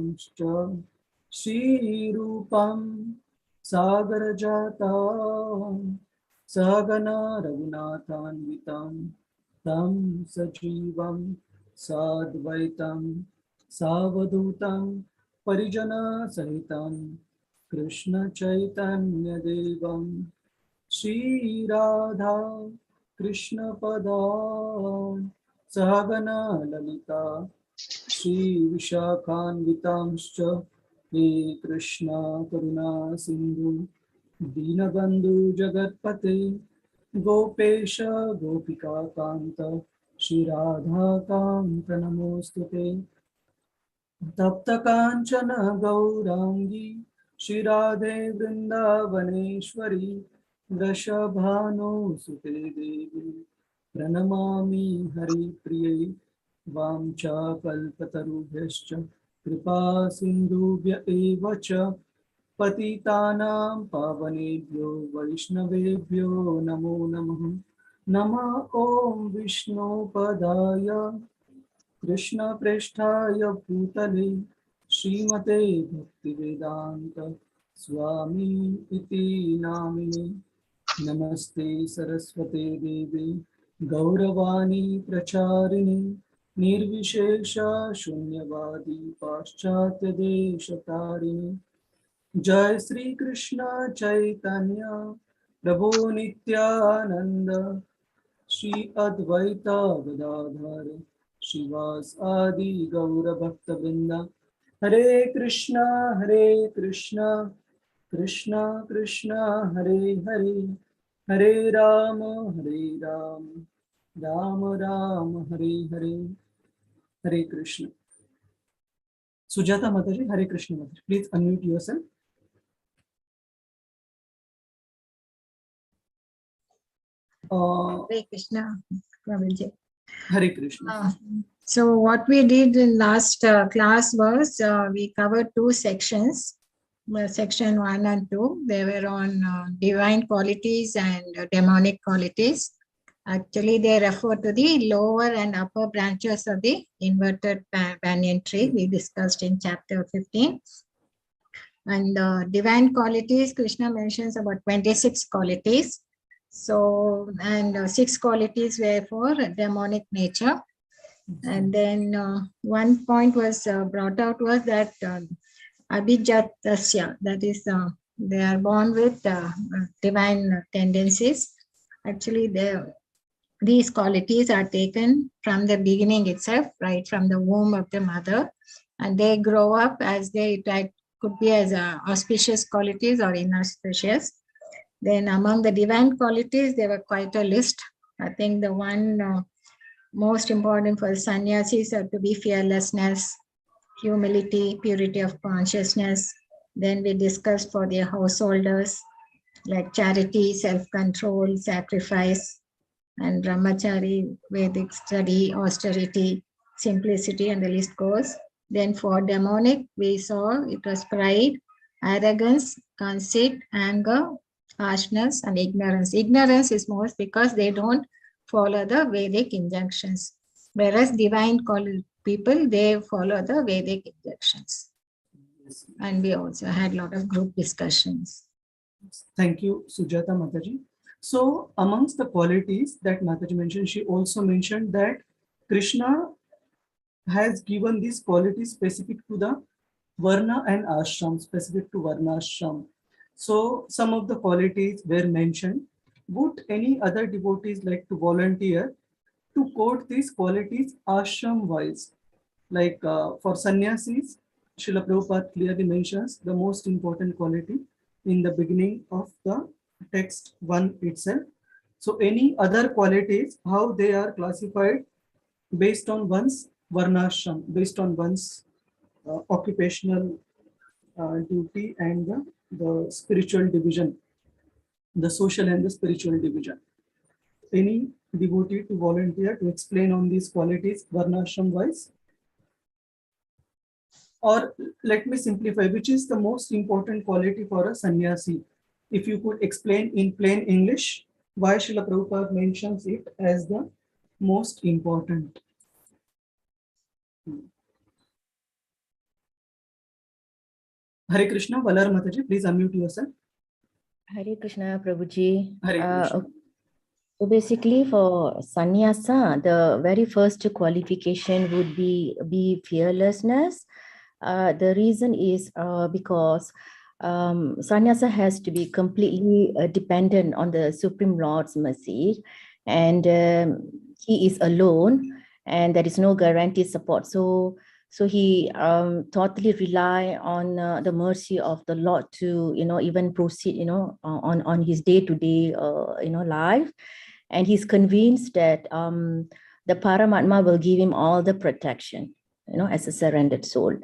Vitamscha Shri Rupam Sagar Jata Sagana Raghunathanvitam Tam Sajivam Sadvaitam Savadutam Parijana Sahitam Krishna Chaitanya Devam Shri Radha Krishna Pada Sahagana Lalita Shri Vishakhanvitamscha He Krishna Karuna Sindhu Dinabandhu Jagatpate Gopesha Gopika Kanta Shri Radha Kanta Namostute Tapta Kanchana Gaurangi Shri Radhe Vrindavaneshwari Vrishabhanu Sute Devi Pranamami Hari Priye Vamcha Kalpatarubhyascha Kripa Sindhubhya Eva Cha Patitanam Pavanebhyo Vaishnavebhyo Namo Namah Nama Om Vishnu Padaya Krishna Presthaya Bhutale Srimate Bhaktivedanta Swami Iti Namine Namaste Saraswate Devi Gauravani Pracharini Nirvishesha Shunyavadi Paschatya Deshatarini Jai Sri Krishna Chaitanya Prabhu Nityananda Shri Advaita Gadadhara Shivas Adi Gaura Bhakta Vrinda Hare Krishna Krishna Krishna Hare Hare Hare Rama Rama Rama Hare Hare Hare Krishna. Sujata Mataji, Hare Krishna Mataji. Please unmute yourself. Hare Krishna. Hare Krishna. So what we did in last class was we covered two sections. Section 1 and 2, they were on divine qualities and demonic qualities. Actually, they refer to the lower and upper branches of the inverted banyan tree we discussed in chapter 15. And divine qualities, Krishna mentions about 26 qualities. So, and 6 qualities were for demonic nature. And then one point was brought out was that Abhijatasya, that is, they are born with divine tendencies. Actually, these qualities are taken from the beginning itself, right from the womb of the mother, and they grow up as they could be as auspicious qualities or inauspicious. Then among the divine qualities, there were quite a list. I think the one most important for sannyasis are to be fearlessness, humility, purity of consciousness. Then we discussed for the householders like charity, self-control, sacrifice, and brahmachari, Vedic study, austerity, simplicity, and the list goes. Then for demonic, we saw it was pride, arrogance, conceit, anger, harshness, and ignorance. Ignorance is most because they don't follow the Vedic injunctions, whereas divine people, they follow the Vedic injunctions. And we also had a lot of group discussions. Thank you, Sujata Mataji. So amongst the qualities that Mataji mentioned, she also mentioned that Krishna has given these qualities specific to the Varna and Ashram, specific to Varna Ashram. So some of the qualities were mentioned. Would any other devotees like to volunteer to quote these qualities ashram wise? Like for sannyasis, Srila Prabhupada clearly mentions the most important quality in the beginning of the text 1 itself. So any other qualities, how they are classified based on one's varnashram, based on one's occupational duty and the spiritual division, the social and the spiritual division. Any devotee to volunteer to explain on these qualities varnashram wise? Or let me simplify, which is the most important quality for a sannyasi? If you could explain in plain English why Srila Prabhupada mentions it as the most important. Hare Krishna, Valar Mataji, please unmute yourself. Hare Krishna, Prabhuji. Hare Krishna. So basically for sannyasa, the very first qualification would be fearlessness. The reason is because sannyasa has to be completely dependent on the Supreme Lord's mercy, and he is alone, and there is no guaranteed support. So he totally rely on the mercy of the Lord to even proceed on his day-to-day life, and he's convinced that the Paramatma will give him all the protection as a surrendered soul.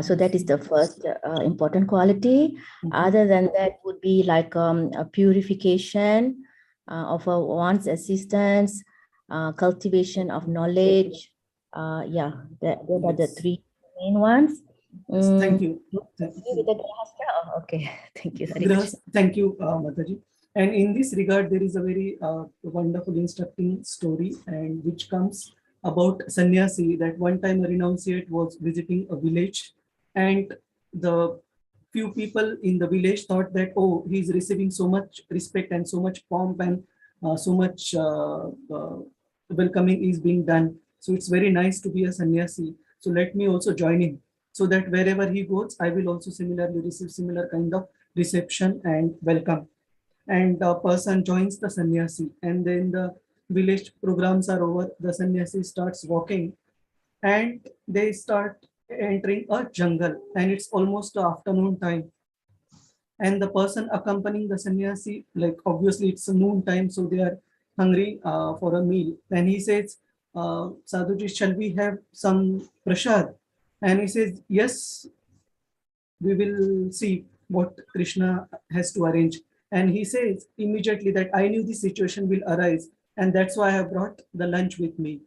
So that is the first important quality. Other than that would be like a purification of one's existence, cultivation of knowledge. Yeah, those are the three main ones. Thank you. Okay, thank you. Thank you, Mataji. And in this regard, there is a very wonderful instructing story, and which comes about sannyasi, that one time a renunciate was visiting a village, and the few people in the village thought that, oh, he's receiving so much respect and so much pomp and so much welcoming is being done. So it's very nice to be a sannyasi. So let me also join in, so that wherever he goes, I will also similarly receive similar kind of reception and welcome. And a person joins the sannyasi, and then the village programs are over. The sannyasi starts walking, and they start entering a jungle, and it's almost the afternoon time. And the person accompanying the sannyasi, like obviously it's a noon time, so they are hungry for a meal. And he says, Sadhuji, shall we have some prasad? And he says, yes, we will see what Krishna has to arrange. And he says immediately that I knew this situation will arise, and that's why I have brought the lunch with me.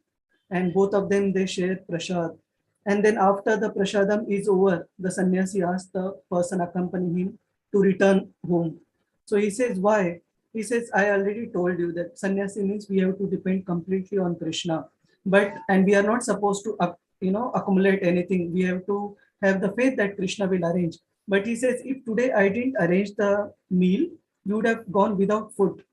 And both of them, they share prasad. And then after the prasadam is over, the sannyasi asks the person accompanying him to return home. So he says, why? He says, I already told you that sannyasi means we have to depend completely on Krishna. And we are not supposed to accumulate anything. We have to have the faith that Krishna will arrange. But he says, if today I didn't arrange the meal, you would have gone without food.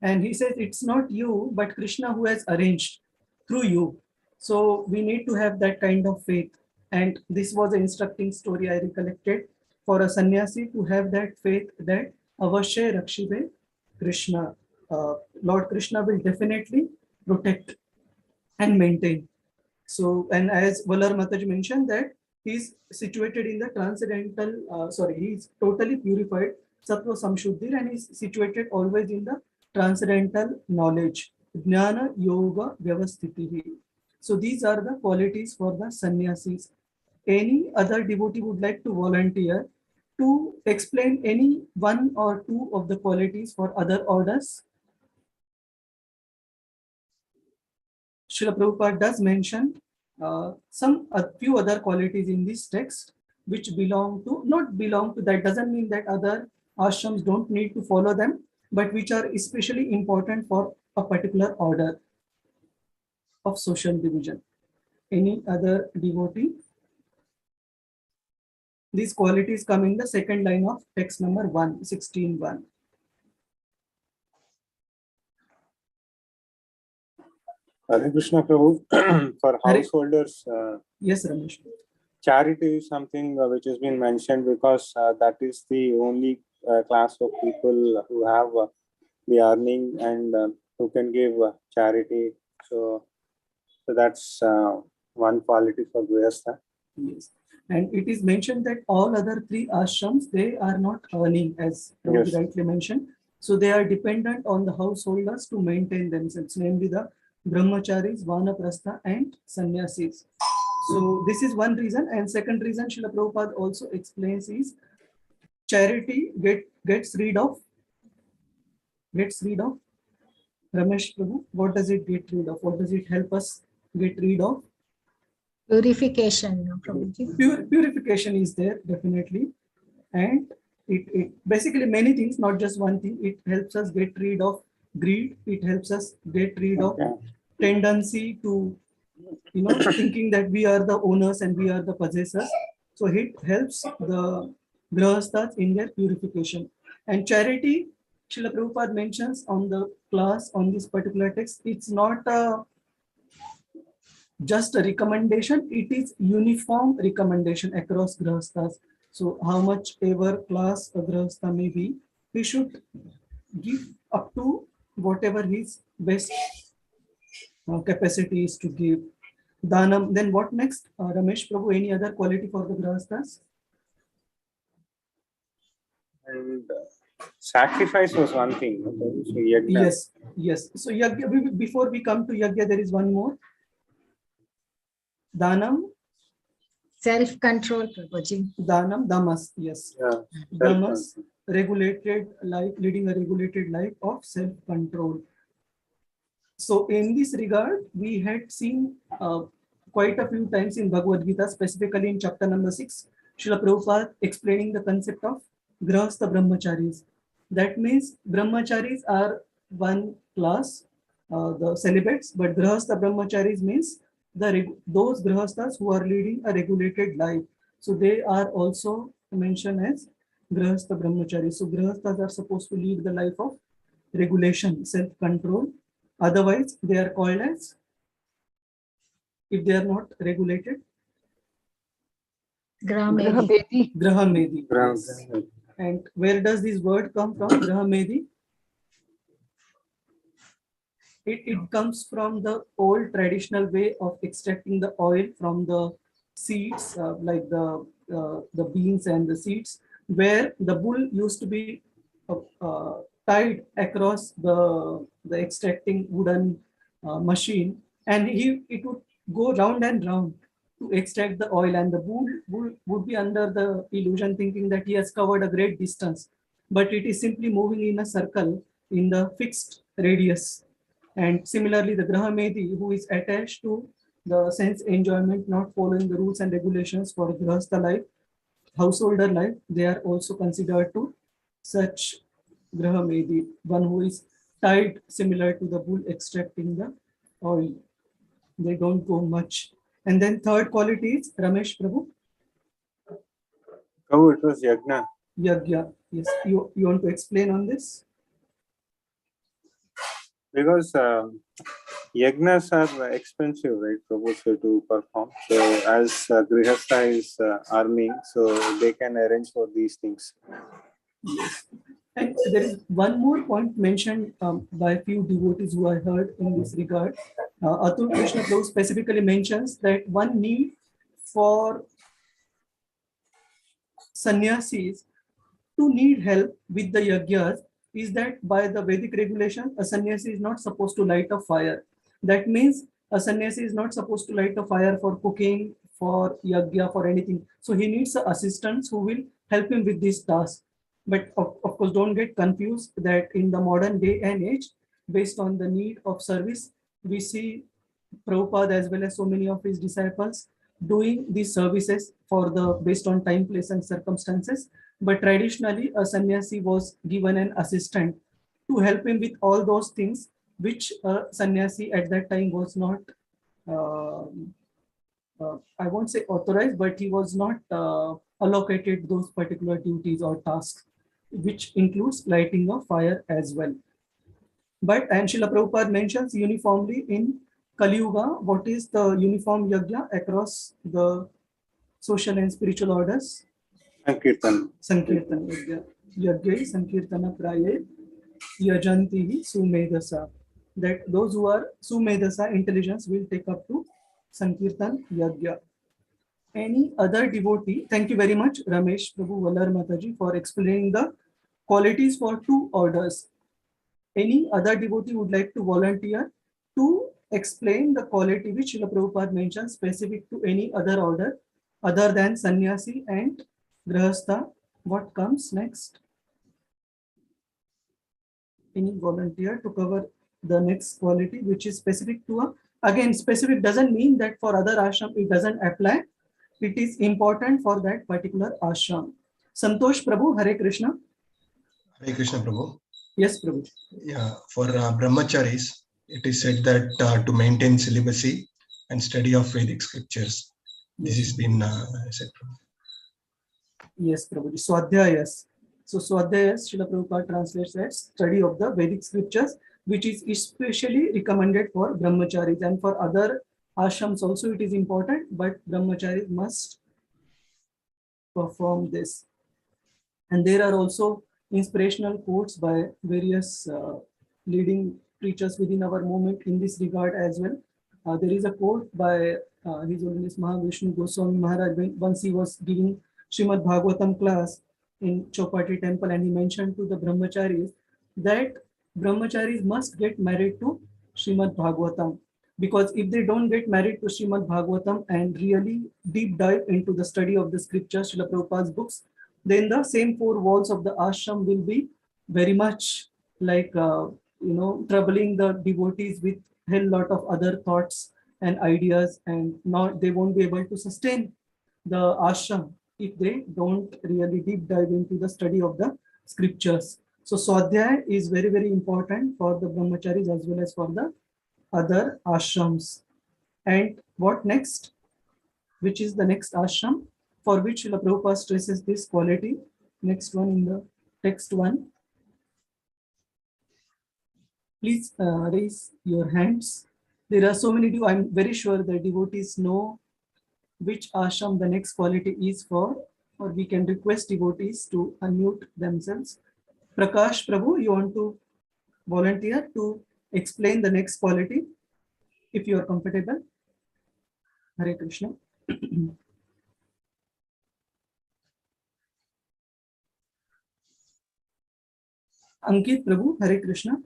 And he says, it's not you, but Krishna who has arranged through you. So we need to have that kind of faith. And this was an instructing story I recollected for a sannyasi to have that faith that Avashay Rakshibe Krishna. Lord Krishna will definitely protect and maintain. So, and as Valar Mataji mentioned that he's situated in the transcendental, he's totally purified, Sattva Samshuddhir, and he's situated always in the transcendental knowledge, Jnana Yoga Vyavasthitihi. So these are the qualities for the sannyasis. Any other devotee would like to volunteer to explain any one or two of the qualities for other orders? Srila Prabhupada does mention a few other qualities in this text which not belong to, that doesn't mean that other ashrams don't need to follow them, but which are especially important for a particular order of social division. Any other devotee? These qualities come in the second line of text number 116.1. Hare Krishna Prabhu, for householders, yes, Ramesh. Charity is something which has been mentioned because that is the only class of people who have the earning and who can give charity. So that's one quality for Grihastha. Yes. And it is mentioned that all other three ashrams, they are not earning, as Prabhu rightly mentioned. So they are dependent on the householders to maintain themselves, namely the brahmacharis, vanaprastha, and sannyasis. So this is one reason. And second reason Srila Prabhupada also explains is charity gets rid of Ramesh Prabhu. What does it get rid of? What does it help us get rid of? Purification. Purification is there, definitely. And it basically many things, not just one thing. It helps us get rid of greed. It helps us get rid of tendency to thinking that we are the owners and we are the possessors. So it helps the grahasthas in their purification. And charity, Srila Prabhupada mentions on the class on this particular text, it's not just a recommendation, it is uniform recommendation across grahasthas. So how much ever class a grahastha may be, he should give up to whatever his best capacity is to give. Danam, then what next? Ramesh Prabhu, any other quality for the grahasthas? And sacrifice was one thing. Okay? So yajna. Yes, yes. So yagya, before we come to yagya, there is one more. Danam, Self-control, Prabhuji. Danam, damas, yes. Yeah, Damas, regulated life, leading a regulated life of self-control. So in this regard, we had seen quite a few times in Bhagavad Gita, specifically in chapter number 6, Srila Prabhupada explaining the concept of grahastha brahmacharis. That means brahmacharis are one class, the celibates, but grahastha brahmacharis means those grahasthas who are leading a regulated life. So they are also mentioned as grahastha brahmacharis. So grahasthas are supposed to lead the life of regulation, self-control. Otherwise, they are called as, if they are not regulated, Grahamedi. Grahamedi. Grahamedi. And where does this word come from? Grahamedi. It comes from the old traditional way of extracting the oil from the seeds, like the beans and the seeds, where the bull used to be tied across the extracting wooden machine, and it would go round and round to extract the oil, and the bull would be under the illusion thinking that he has covered a great distance, but it is simply moving in a circle in the fixed radius. And similarly, the Grahamedi, who is attached to the sense enjoyment, not following the rules and regulations for Grahastha life, householder life, they are also considered to such Grahamedi, one who is tied similar to the bull extracting the oil. They don't go much. And then third quality is Ramesh Prabhu. Oh, it was yajna. Yagya. Yes, you want to explain on this? Because yajnas are expensive, right, Prabhu, so to perform. So as grihastha is arming, so they can arrange for these things. Yes. And there is one more point mentioned by a few devotees who I heard in this regard. Atul Krishna Prabhu specifically mentions that one need for sannyasis to need help with the yagyas is that by the Vedic regulation, a sannyasi is not supposed to light a fire. That means a sannyasi is not supposed to light a fire for cooking, for yagya, for anything. So he needs assistants who will help him with this task. But of course, don't get confused that in the modern day and age, based on the need of service, we see Prabhupada as well as so many of his disciples doing these services for the based on time, place, and circumstances. But traditionally, a sannyasi was given an assistant to help him with all those things which a sannyasi at that time was not, I won't say authorized, but he was not allocated those particular duties or tasks, which includes lighting a fire as well. But and Srila Prabhupada mentions uniformly in Kali Yuga, what is the uniform yajna across the social and spiritual orders? Sankirtan. Sankirtan yajna. Yajna Sankirtana Praye Yajanti Sumedasa. That those who are Sumedasa intelligence will take up to Sankirtan yajna. Any other devotee? Thank you very much, Ramesh Prabhu Valar Mataji, for explaining the qualities for two orders. Any other devotee would like to volunteer to explain the quality which Srila Prabhupada mentions specific to any other order other than sannyasi and grahastha? What comes next? Any volunteer to cover the next quality which is specific to a, again, specific doesn't mean that for other ashram it doesn't apply. It is important for that particular ashram. Santosh Prabhu, Hare Krishna. Hare Krishna Prabhu. Yes, Prabhu. Yeah, for brahmacharis, it is said that to maintain celibacy and study of Vedic scriptures. This has been said, Prabhu. Yes, Prabhuji. Swadhyayas. So Swadhyayas, Srila Prabhupada translates as study of the Vedic scriptures, which is especially recommended for brahmacharis, and for other ashrams also it is important, but brahmacharis must perform this. And there are also inspirational quotes by various leading preachers within our movement in this regard as well. There is a quote by His Holiness Mahavishnu Goswami Maharaj once he was giving Srimad Bhagavatam class in Chopati temple, and he mentioned to the brahmacharis that brahmacharis must get married to Srimad Bhagavatam, because if they don't get married to Srimad Bhagavatam and really deep dive into the study of the scriptures, Srila Prabhupada's books, then the same four walls of the ashram will be very much like troubling the devotees with a hell lot of other thoughts and ideas, and not they won't be able to sustain the ashram if they don't really deep dive into the study of the scriptures. So Swadhyaya is very, very important for the brahmacharis as well as for the other ashrams. And what next? Which is the next ashram for which Srila Prabhupada stresses this quality? Next one in the text one. Please raise your hands. There are so many. I'm very sure the devotees know which ashram the next quality is for, or we can request devotees to unmute themselves. Prakash Prabhu, you want to volunteer to explain the next quality if you are comfortable? Hare Krishna. Ankit Prabhu, Hare Krishna.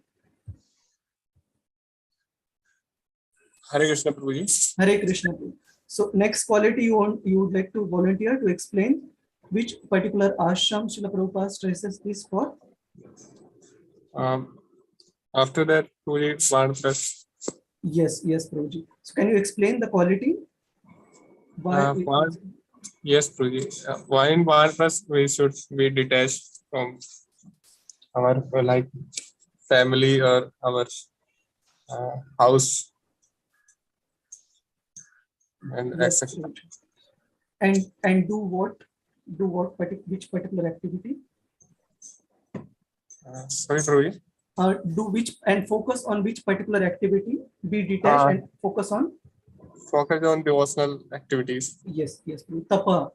Hare Krishna Prabhuji. Hare Krishna Prabhu. So next quality you would like to volunteer to explain which particular ashram Srila Prabhupada stresses this for? After that, Prabhuji, Vanaprastha. Yes, Prabhuji. So can you explain the quality? Yes, Prabhuji. Why in Vanaprastha we should be detached from our family or our house and Yes, etc. and do what? Which particular activity? Sorry, Prabhuji. Do which and focus on which particular activity? Be detached and focus on devotional activities. Yes, Prabhu. Tapa,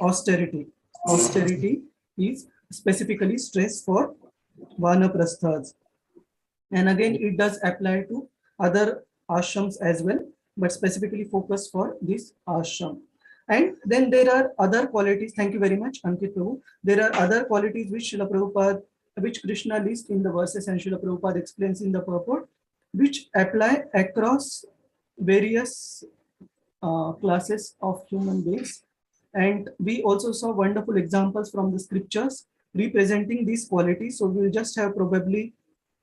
austerity. Austerity is specifically stressed for Vanaprasthas. And again, it does apply to other ashrams as well, but specifically focused for this ashram. And then there are other qualities. Thank you very much, Ankit Prabhu. There are other qualities which Srila Prabhupada, which Krishna lists in the verses and Srila Prabhupada explains in the purport, which apply across various classes of human beings. And we also saw wonderful examples from the scriptures representing these qualities. So we'll just have probably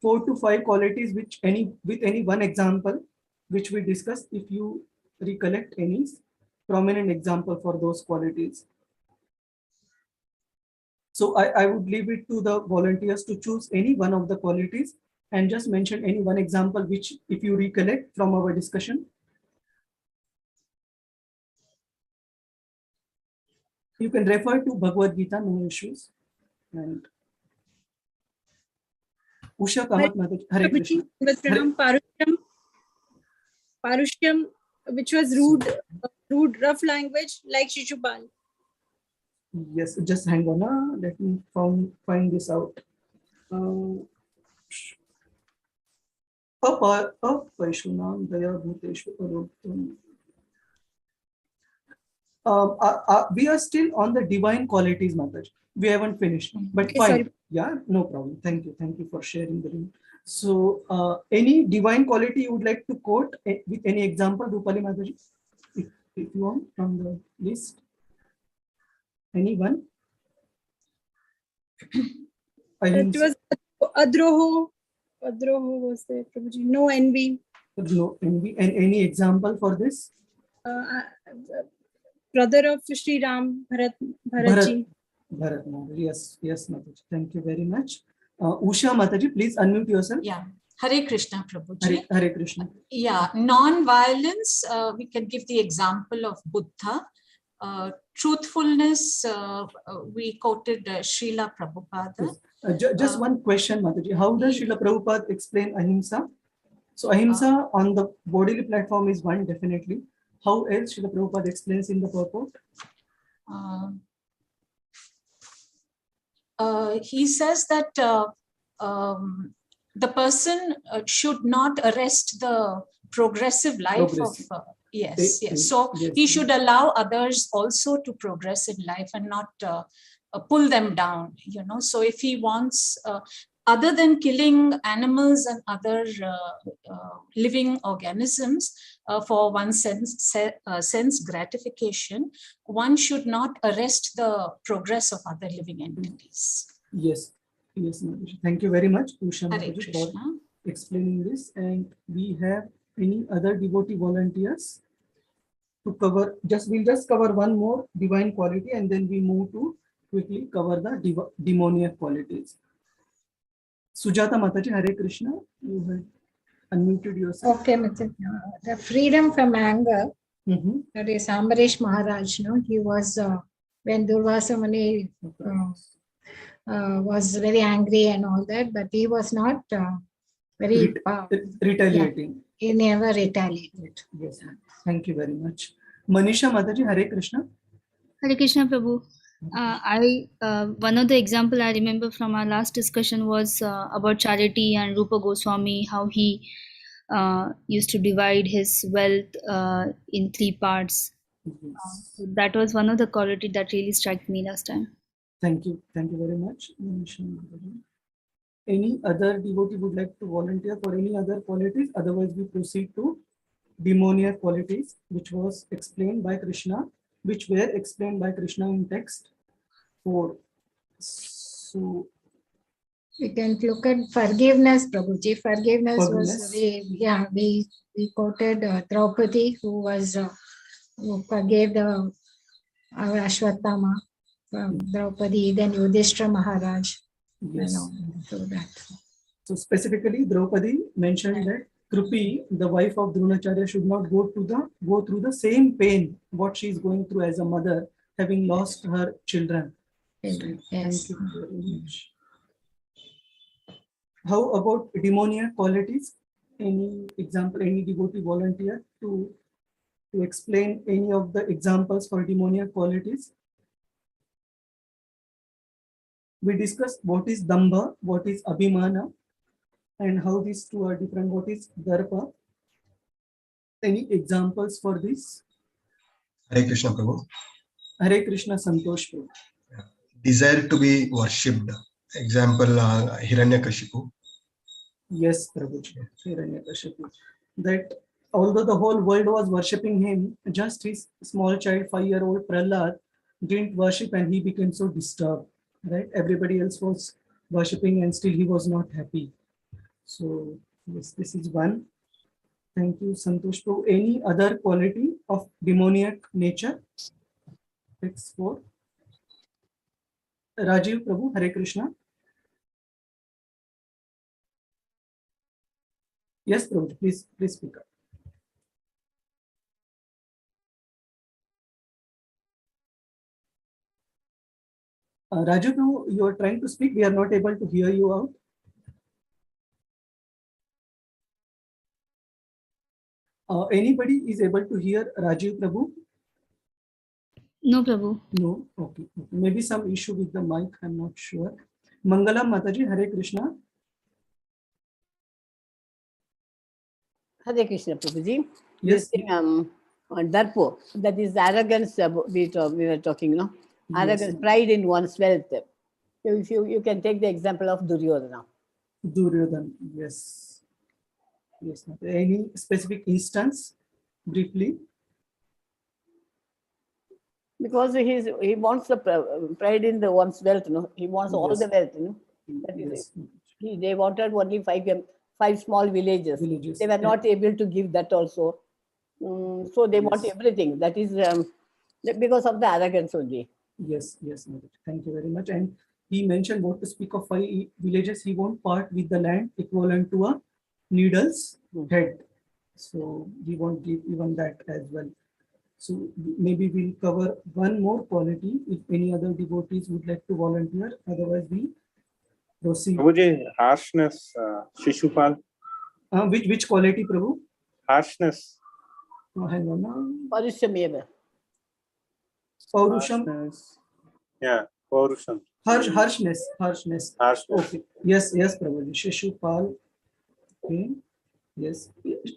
4 to 5 qualities with any one example which we discussed, if you recollect any prominent example for those qualities. So I would leave it to the volunteers to choose any one of the qualities and just mention any one example which, if you recollect from our discussion. You can refer to Bhagavad Gita, no issues. And Usha Kamat Mataji, Hare Krishna. Parushyam, which was rude, rough language, like Shishupal. Yes, just hang on. Let me find this out. We are still on the divine qualities, Mataji. We haven't finished, but okay, fine. Sorry. Yeah, no problem. Thank you for sharing the room. So, any divine quality you would like to quote with any example, Rupali Mataji, if you want, from the list? Anyone? It was Adroho. Adroho was there, Prabhuji. No envy. No envy. And any example for this? Brother of Shri Ram, Bharatji. Bharat, yes, Mataji. Thank you very much. Usha Mataji, please unmute yourself. Yeah. Hare Krishna, Prabhuji. Hare Krishna. Yeah, non-violence, we can give the example of Buddha. truthfulness, we quoted Srila Prabhupada. Yes. Just one question, Mataji. How does Srila Prabhupada explain ahimsa? So ahimsa on the bodily platform is one, definitely. How else Srila Prabhupada explains in the purport? He says that the person should not arrest the progressive life Progressive. of yes. So Yes. he should allow others also to progress in life and not pull them down. So if he wants, other than killing animals and other living organisms for one's sense gratification, one should not arrest the progress of other living entities. Yes, Mataji. Thank you very much, Usha Hare Mataji, for Krishna. explaining this. And we have any other devotee volunteers to cover? We'll just cover one more divine quality, and then we move to quickly cover the demoniac qualities. Sujata Mataji, Hare Krishna. You have unmuted yourself. Okay, Mr. The freedom from anger, Mhm. that is Ambarish Maharaj, he was, when Durvasa Muni was very angry and all that, but he was not very, Retaliating. he never retaliated. Yes, thank you very much. Manisha Mataji, Hare Krishna. Hare Krishna Prabhu. One of the example I remember from our last discussion was about charity and Rupa Goswami, how he used to divide his wealth in 3 parts. So that was one of the quality that really struck me last time. Thank you very much, Manisha Mataji. Any other devotee would like to volunteer for any other qualities? Otherwise, we proceed to demoniac qualities, which were explained by Krishna in text 4. So We can look at forgiveness, Prabhuji. Forgiveness was, we quoted Draupadi, who forgave the Ashwatthama, Draupadi, then Yudhishthira Maharaj. yes. So that. So specifically, Draupadi mentioned that Krupi, the wife of Dronacharya, should not go through the same pain what she is going through as a mother, having lost her children. So, Yes. thank you very much. How about demoniac qualities? Any example, any devotee volunteer to explain any of the examples for demoniac qualities? We discussed what is Dambha, what is Abhimana, and how these two are different. What is Darpa? Any examples for this? Hare Krishna Prabhu. Hare Krishna Santosh Prabhu. Desire to be worshipped. Example, Hiranyakashipu. Yes, Prabhuji. Hiranyakashipu. That although the whole world was worshipping him, just his small child, 5-year-old Prahlad, didn't worship and he became so disturbed. Right? Everybody else was worshipping and still he was not happy. So, yes, this is one. Thank you, Santosh Prabhu. Any other quality of demoniac nature? Text 4. Rajiv Prabhu, Hare Krishna. Yes, Prabhu, please speak up. Raju Prabhu, you are trying to speak. We are not able to hear you out. Anybody is able to hear Rajiv Prabhu? No, Prabhu. No. Okay. Maybe some issue with the mic. I'm not sure. Mangalam Mataji, Hare Krishna. Hare Krishna, Prabhuji. Yes. This thing, Darpo, that is arrogance we were talking, no? Arrogance, Yes. pride in one's wealth. If you can take the example of Duryodhana. Duryodhana, yes. Yes. Any specific instance, briefly? Because he wants the pride in the one's wealth, no? He wants all the wealth, you know? That is it. They wanted only 5 small villages. They were not able to give that also. So they want everything. That is because of the arrogance only. Yes. Thank you very much. And he mentioned what to speak of 5 villages. He won't part with the land equivalent to a needle's head. So he won't give even that as well. So maybe we'll cover one more quality if any other devotees would like to volunteer. Otherwise, we proceed. Prabhuji, harshness, Shishupal. Which quality, Prabhu? Harshness. Hang on. Parushameva. Paurusham. Harshness. Yeah, Paurusham. Harshness. Okay. Yes, Prabhuji. Shishupal. Okay. Yes.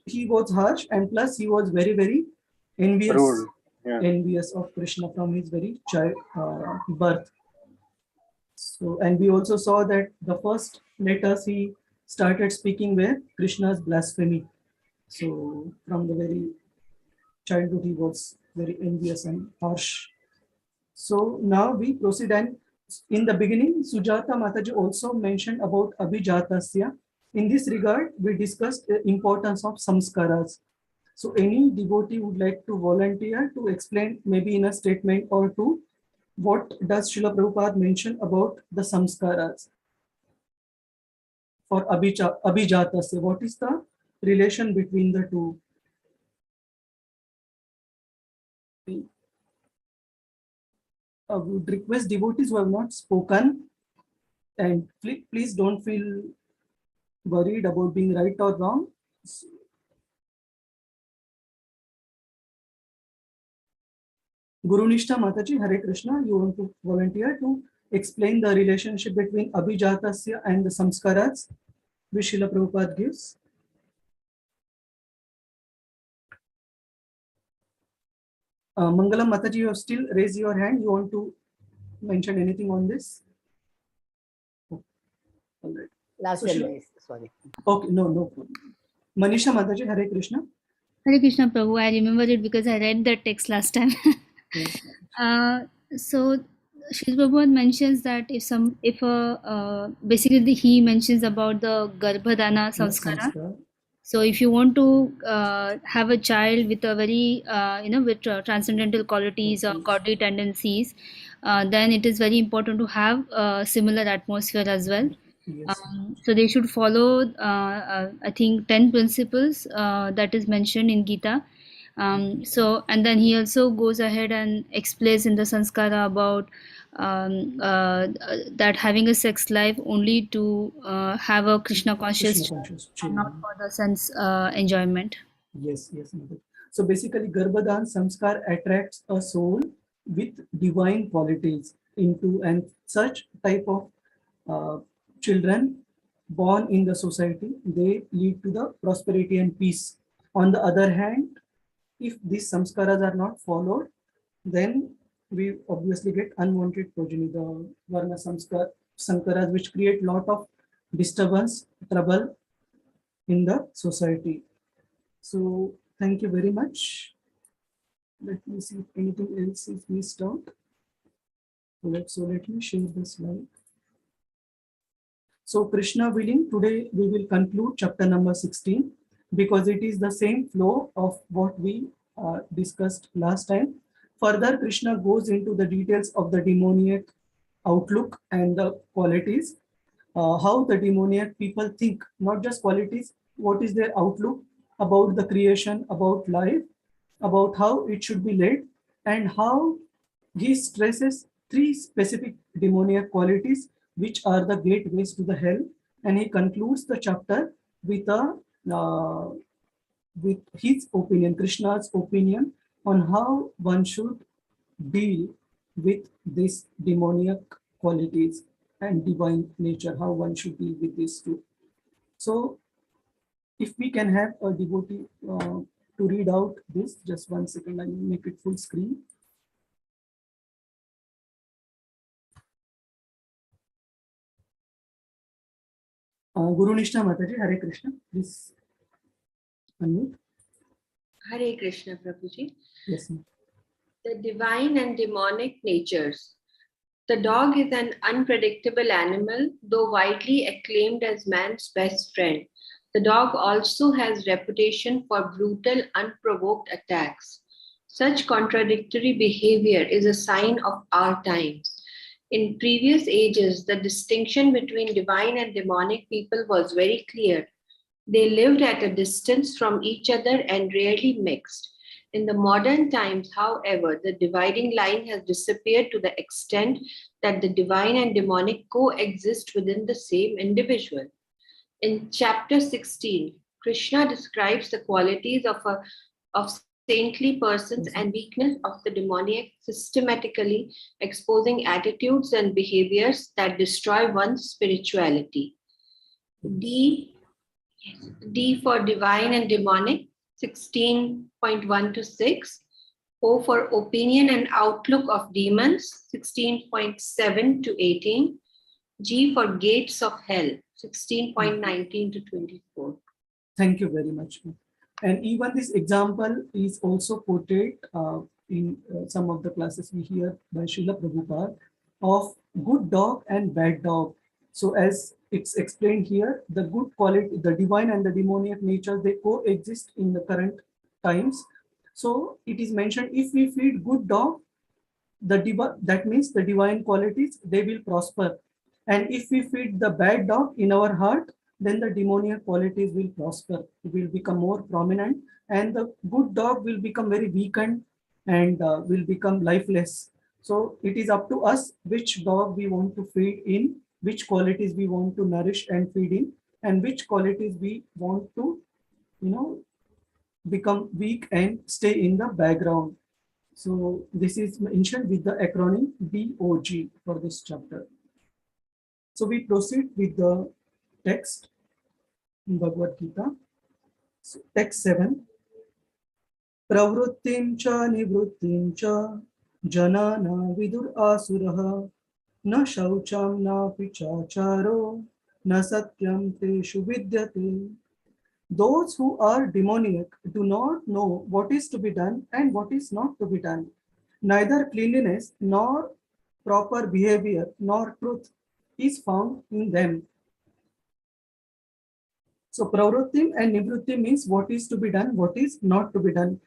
He was harsh and plus he was very, very envious. Rude. Yeah. Envious of Krishna from his very child birth. So, and we also saw that the first letters he started speaking were Krishna's blasphemy. So from the very childhood, he was very envious and harsh. So now we proceed, and in the beginning, Sujata Mataji also mentioned about Abhijatasya. In this regard, we discussed the importance of samskaras. So any devotee would like to volunteer to explain maybe in a statement or two, what does Srila Prabhupada mention about the samskaras for Abhijatasya? What is the relation between the two? I would request devotees who have not spoken, and please don't feel worried about being right or wrong. Gurunishta Mataji, Hare Krishna, you want to volunteer to explain the relationship between Abhijatasya and the samskaras which Srila Prabhupada gives? Mangalam Mataji, you have still raised your hand. You want to mention anything on this? Oh, all right. Last advice, sorry. Okay, no problem. Manisha Mataji, Hare Krishna. Hare Krishna Prabhu, I remember it because I read the text last time. So Srila Prabhupada mentions that basically he mentions about the Garbhadana Samskara. So if you want to have a child with a very, with transcendental qualities or godly tendencies, then it is very important to have a similar atmosphere as well. Yes. So they should follow, I think, 10 principles that is mentioned in Gita. So, and then he also goes ahead and explains in the Sanskara about that having a sex life only to have a Krishna conscious, not for the sense enjoyment. Yes. So basically, Garbhadan Samskar attracts a soul with divine qualities into, and such type of children born in the society, they lead to the prosperity and peace. On the other hand, if these samskaras are not followed, then we obviously get unwanted progeny, the Varna Sankaras, which create lot of disturbance, trouble in the society. So thank you very much. Let me see if anything else is missed out. So let me share the slide. So Krishna willing, today we will conclude chapter number 16 because it is the same flow of what we discussed last time. Further, Krishna goes into the details of the demoniac outlook and the qualities, how the demoniac people think, not just qualities, what is their outlook about the creation, about life, about how it should be led, and how he stresses 3 specific demoniac qualities which are the gateways to the hell. And he concludes the chapter with his opinion, Krishna's opinion on how one should deal with these demoniac qualities and divine nature, how one should deal with these two. So if we can have a devotee to read out this, just 1 second, I will make it full screen. Gurunishta Mataji, Hare Krishna, please unmute. Hare Krishna, Prabhuji. Yes, ma'am. The divine and demonic natures. The dog is an unpredictable animal, though widely acclaimed as man's best friend. The dog also has reputation for brutal, unprovoked attacks. Such contradictory behavior is a sign of our times. In previous ages, the distinction between divine and demonic people was very clear. They lived at a distance from each other and rarely mixed. In the modern times, however, the dividing line has disappeared to the extent that the divine and demonic coexist within the same individual. In chapter 16, Krishna describes the qualities of saintly persons and weakness of the demoniac, systematically exposing attitudes and behaviors that destroy one's spirituality. D for divine and demonic, 16.1 to 6. O for opinion and outlook of demons, 16.7 to 18. G for gates of hell, 16.19 to 24. Thank you very much. And even this example is also quoted in some of the classes we hear by Srila Prabhupada of good dog and bad dog. So as it's explained here, the good quality, the divine and the demoniac nature, they coexist in the current times. So it is mentioned, if we feed good dog, that means the divine qualities, they will prosper. And if we feed the bad dog in our heart, then the demoniac qualities will prosper. It will become more prominent, and the good dog will become very weakened and will become lifeless. So it is up to us which dog we want to feed in, which qualities we want to nourish and feed in, and which qualities we want to, become weak and stay in the background. So this is mentioned with the acronym BOG for this chapter. So we proceed with the text in Bhagavad Gita. So text 7. Pravrittim cha nivrittim cha janana vidur asuraha na shaucham na pichacharo na satyam teshu vidyate. Those who are demoniac do not know what is to be done and what is not to be done. Neither cleanliness nor proper behavior nor truth is found in them. So pravrittim and nivrittim means what is to be done, what is not to be done.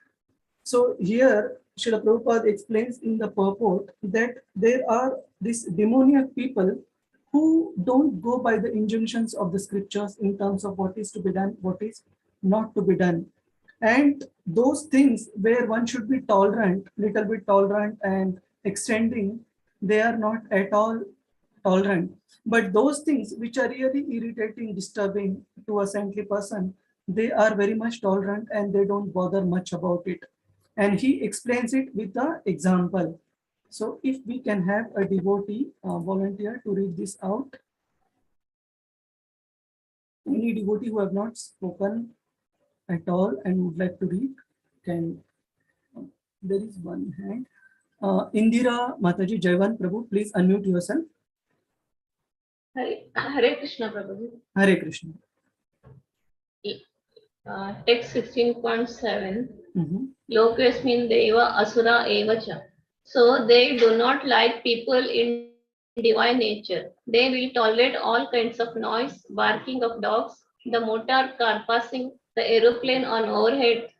So here Srila Prabhupada explains in the purport that there are these demoniac people who don't go by the injunctions of the scriptures in terms of what is to be done, what is not to be done. And those things where one should be tolerant, little bit tolerant and extending, they are not at all tolerant. But those things which are really irritating, disturbing to a saintly person, they are very much tolerant and they don't bother much about it. And he explains it with the example. So if we can have a devotee volunteer to read this out. Any devotee who have not spoken at all and would like to read can. There is one hand. Indira Mataji, Jaivan Prabhu, please unmute yourself. Hare Krishna Prabhuji. Hare Krishna. Text 16.7. Lokasmin Deva Asura Evacha. So they do not like people in divine nature. They will tolerate all kinds of noise, barking of dogs, the motor car passing, the aeroplane on overhead.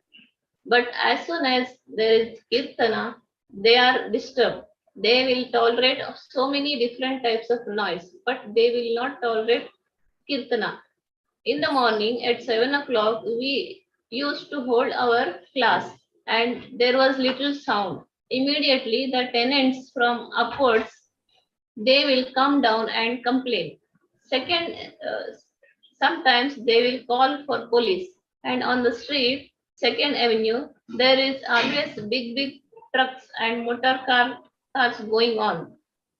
But as soon as there is kirtana, they are disturbed. They will tolerate so many different types of noise, but they will not tolerate kirtana. In the morning at 7 o'clock, we used to hold our class and there was little sound. Immediately, the tenants from upwards, they will come down and complain. Second, sometimes they will call for police. And on the street, Second Avenue, there is always big trucks and motor cars going on,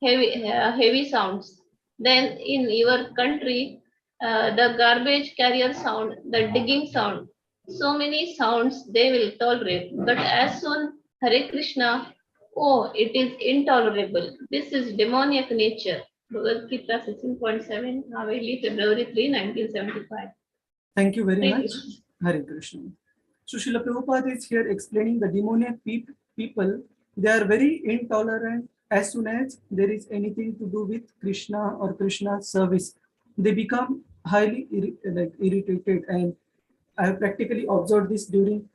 heavy sounds. Then in your country, the garbage carrier sound, the digging sound, so many sounds they will tolerate. But as soon Hare Krishna, oh, it is intolerable. This is demoniac nature. Bhagavad Gita 16.7, Haveli, February 3, 1975. Thank you very much. Hare Krishna. So Srila Prabhupada is here explaining the demoniac people. They are very intolerant as soon as there is anything to do with Krishna or Krishna's service. They become highly irritated, and I have practically observed this during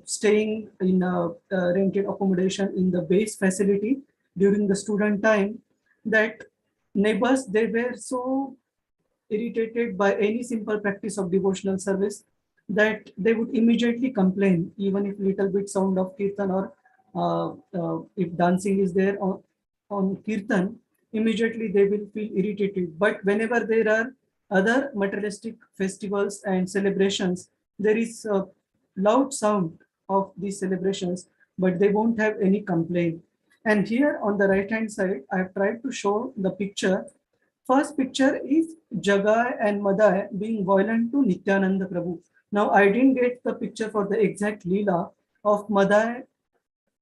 staying in a rented accommodation in the base facility during the student time, that neighbors, they were so irritated by any simple practice of devotional service. that they would immediately complain, even if little bit sound of kirtan or if dancing is there on kirtan, immediately they will feel irritated. But whenever there are other materialistic festivals and celebrations, there is a loud sound of these celebrations, but they won't have any complaint. And here on the right hand side, I have tried to show the picture. First picture is Jagai and Madai being violent to Nityananda Prabhu. Now I didn't get the picture for the exact Leela of Madai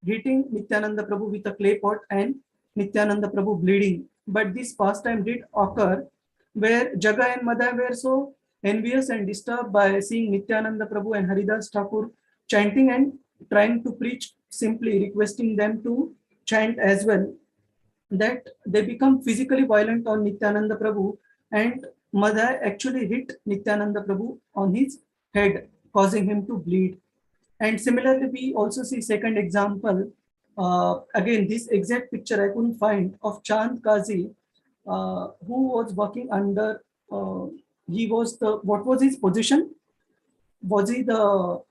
hitting Nityananda Prabhu with a clay pot and Nityananda Prabhu bleeding. But this pastime did occur where Jagai and Madai were so envious and disturbed by seeing Nityananda Prabhu and Haridas Thakur chanting and trying to preach, simply requesting them to chant as well, that they become physically violent on Nityananda Prabhu, and Madai actually hit Nityananda Prabhu on his head, causing him to bleed. And similarly, we also see second example, again, this exact picture I couldn't find, of Chand Kazi, who was working under, he was the, what was his position? Was he the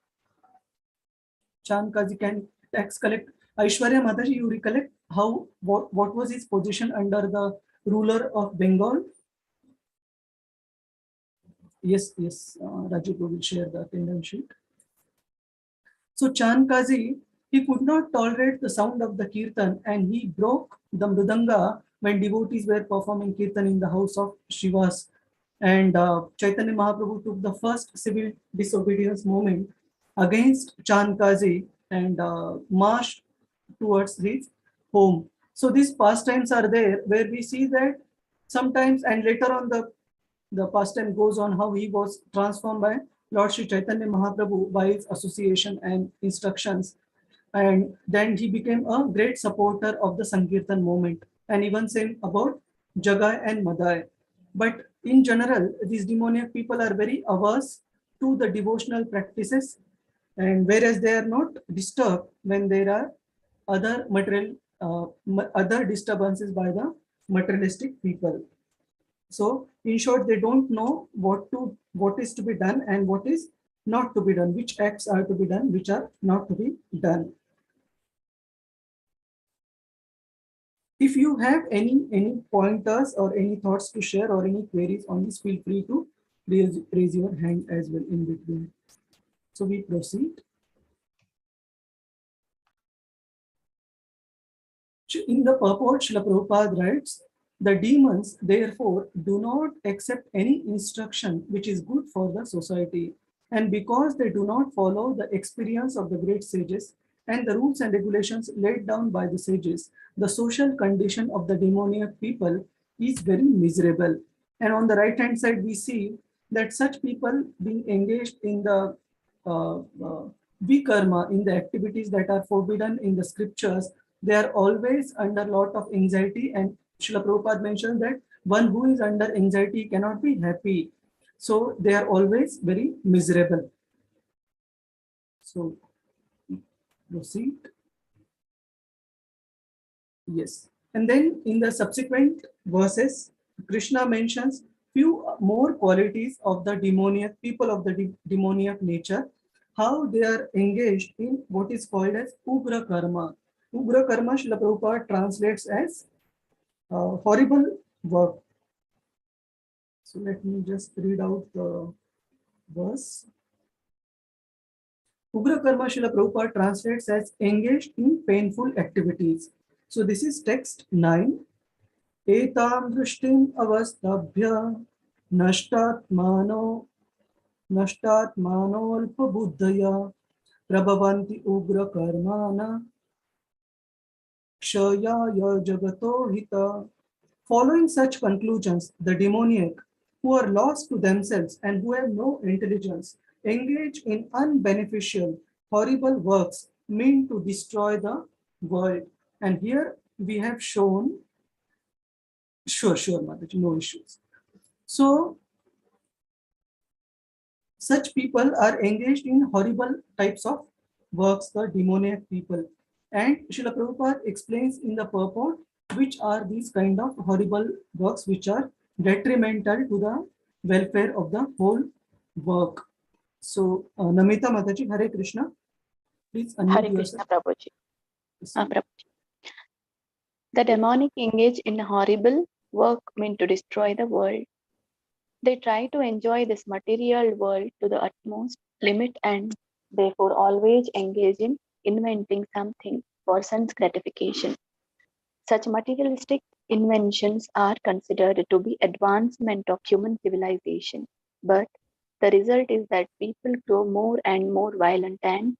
Chand Kazi can tax collect? Aishwarya Mataji, you recollect how, what was his position under the ruler of Bengal? Yes, Rajiv will share the attendance sheet. So Chand Kazi, he could not tolerate the sound of the kirtan, and he broke the mridanga when devotees were performing kirtan in the house of Shivas. And Chaitanya Mahaprabhu took the first civil disobedience movement against Chand Kazi and marched towards his home. So these pastimes are there where we see that sometimes, and later on the pastime goes on how he was transformed by Lord Sri Chaitanya Mahaprabhu by his association and instructions. And then he became a great supporter of the Sankirtan movement, and even same about Jagai and Madai. But in general, these demoniac people are very averse to the devotional practices, and whereas they are not disturbed when there are other material, other disturbances by the materialistic people. So in short, they don't know what is to be done and what is not to be done, which acts are to be done, which are not to be done. If you have any pointers or any thoughts to share or any queries on this, feel free to raise your hand as well in between. So we proceed. In the purport, Srila Prabhupada writes, the demons, therefore, do not accept any instruction which is good for the society. And because they do not follow the experience of the great sages and the rules and regulations laid down by the sages, the social condition of the demoniac people is very miserable. And on the right-hand side, we see that such people being engaged in the vikarma, in the activities that are forbidden in the scriptures, they are always under a lot of anxiety, and Srila Prabhupada mentioned that one who is under anxiety cannot be happy. So they are always very miserable. So proceed. Yes. And then in the subsequent verses, Krishna mentions few more qualities of the demoniac, people of the demoniac nature, how they are engaged in what is called as Ugra Karma. Ugra Karma, Srila Prabhupada translates as horrible work. So let me just read out the verse. Ugra Karma, Srila Prabhupada translates as engaged in painful activities. So this is text 9. Etam drishtim avastabhya nashtatmano alpa buddhaya prabhavanti ugra karmana kshayaya jagato hita. Following such conclusions, the demoniac, who are lost to themselves and who have no intelligence, engage in unbeneficial, horrible works meant to destroy the world. And here we have shown, sure, Mataji, no issues. So, such people are engaged in horrible types of works, the demoniac people. And Srila Prabhupada explains in the purport which are these kind of horrible works which are detrimental to the welfare of the whole work. So, Namita Mataji, Hare Krishna. Please unmute Hare yourself. Krishna, Prabhuji. Prabhuji. The demonic engage in horrible work meant to destroy the world. They try to enjoy this material world to the utmost limit and therefore always engage in inventing something for sense gratification. Such materialistic inventions are considered to be advancement of human civilization, but the result is that people grow more and more violent and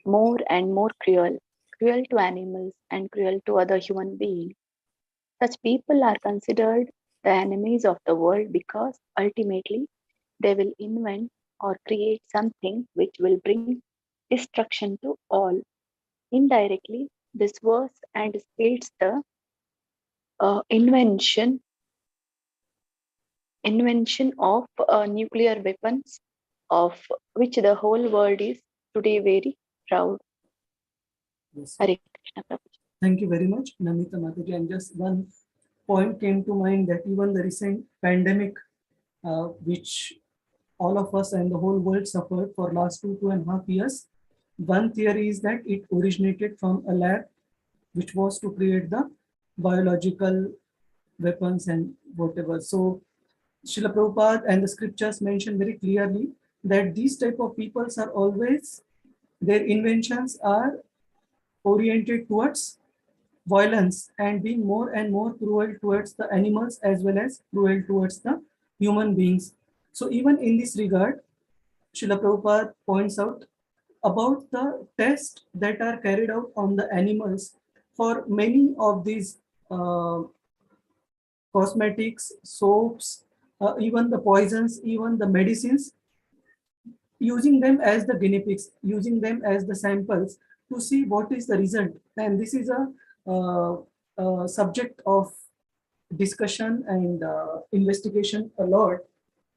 more and more cruel to animals and cruel to other human beings. Such people are considered the enemies of the world because ultimately they will invent or create something which will bring destruction to all. Indirectly, this verse anticipates the invention of nuclear weapons, of which the whole world is today very proud. Yes. Hare Krishna, Prabhuji. Thank you very much, Namita Mataji. And just one point came to mind, that even the recent pandemic, which all of us and the whole world suffered for last 2.5 years, one theory is that it originated from a lab which was to create the biological weapons and whatever. So Srila Prabhupada and the scriptures mention very clearly that these type of peoples are always, their inventions are oriented towards violence and being more and more cruel towards the animals as well as cruel towards the human beings. So even in this regard, Srila Prabhupada points out about the tests that are carried out on the animals for many of these cosmetics, soaps, even the poisons, even the medicines, using them as the guinea pigs, using them as the samples to see what is the result. And this is a subject of discussion and investigation a lot,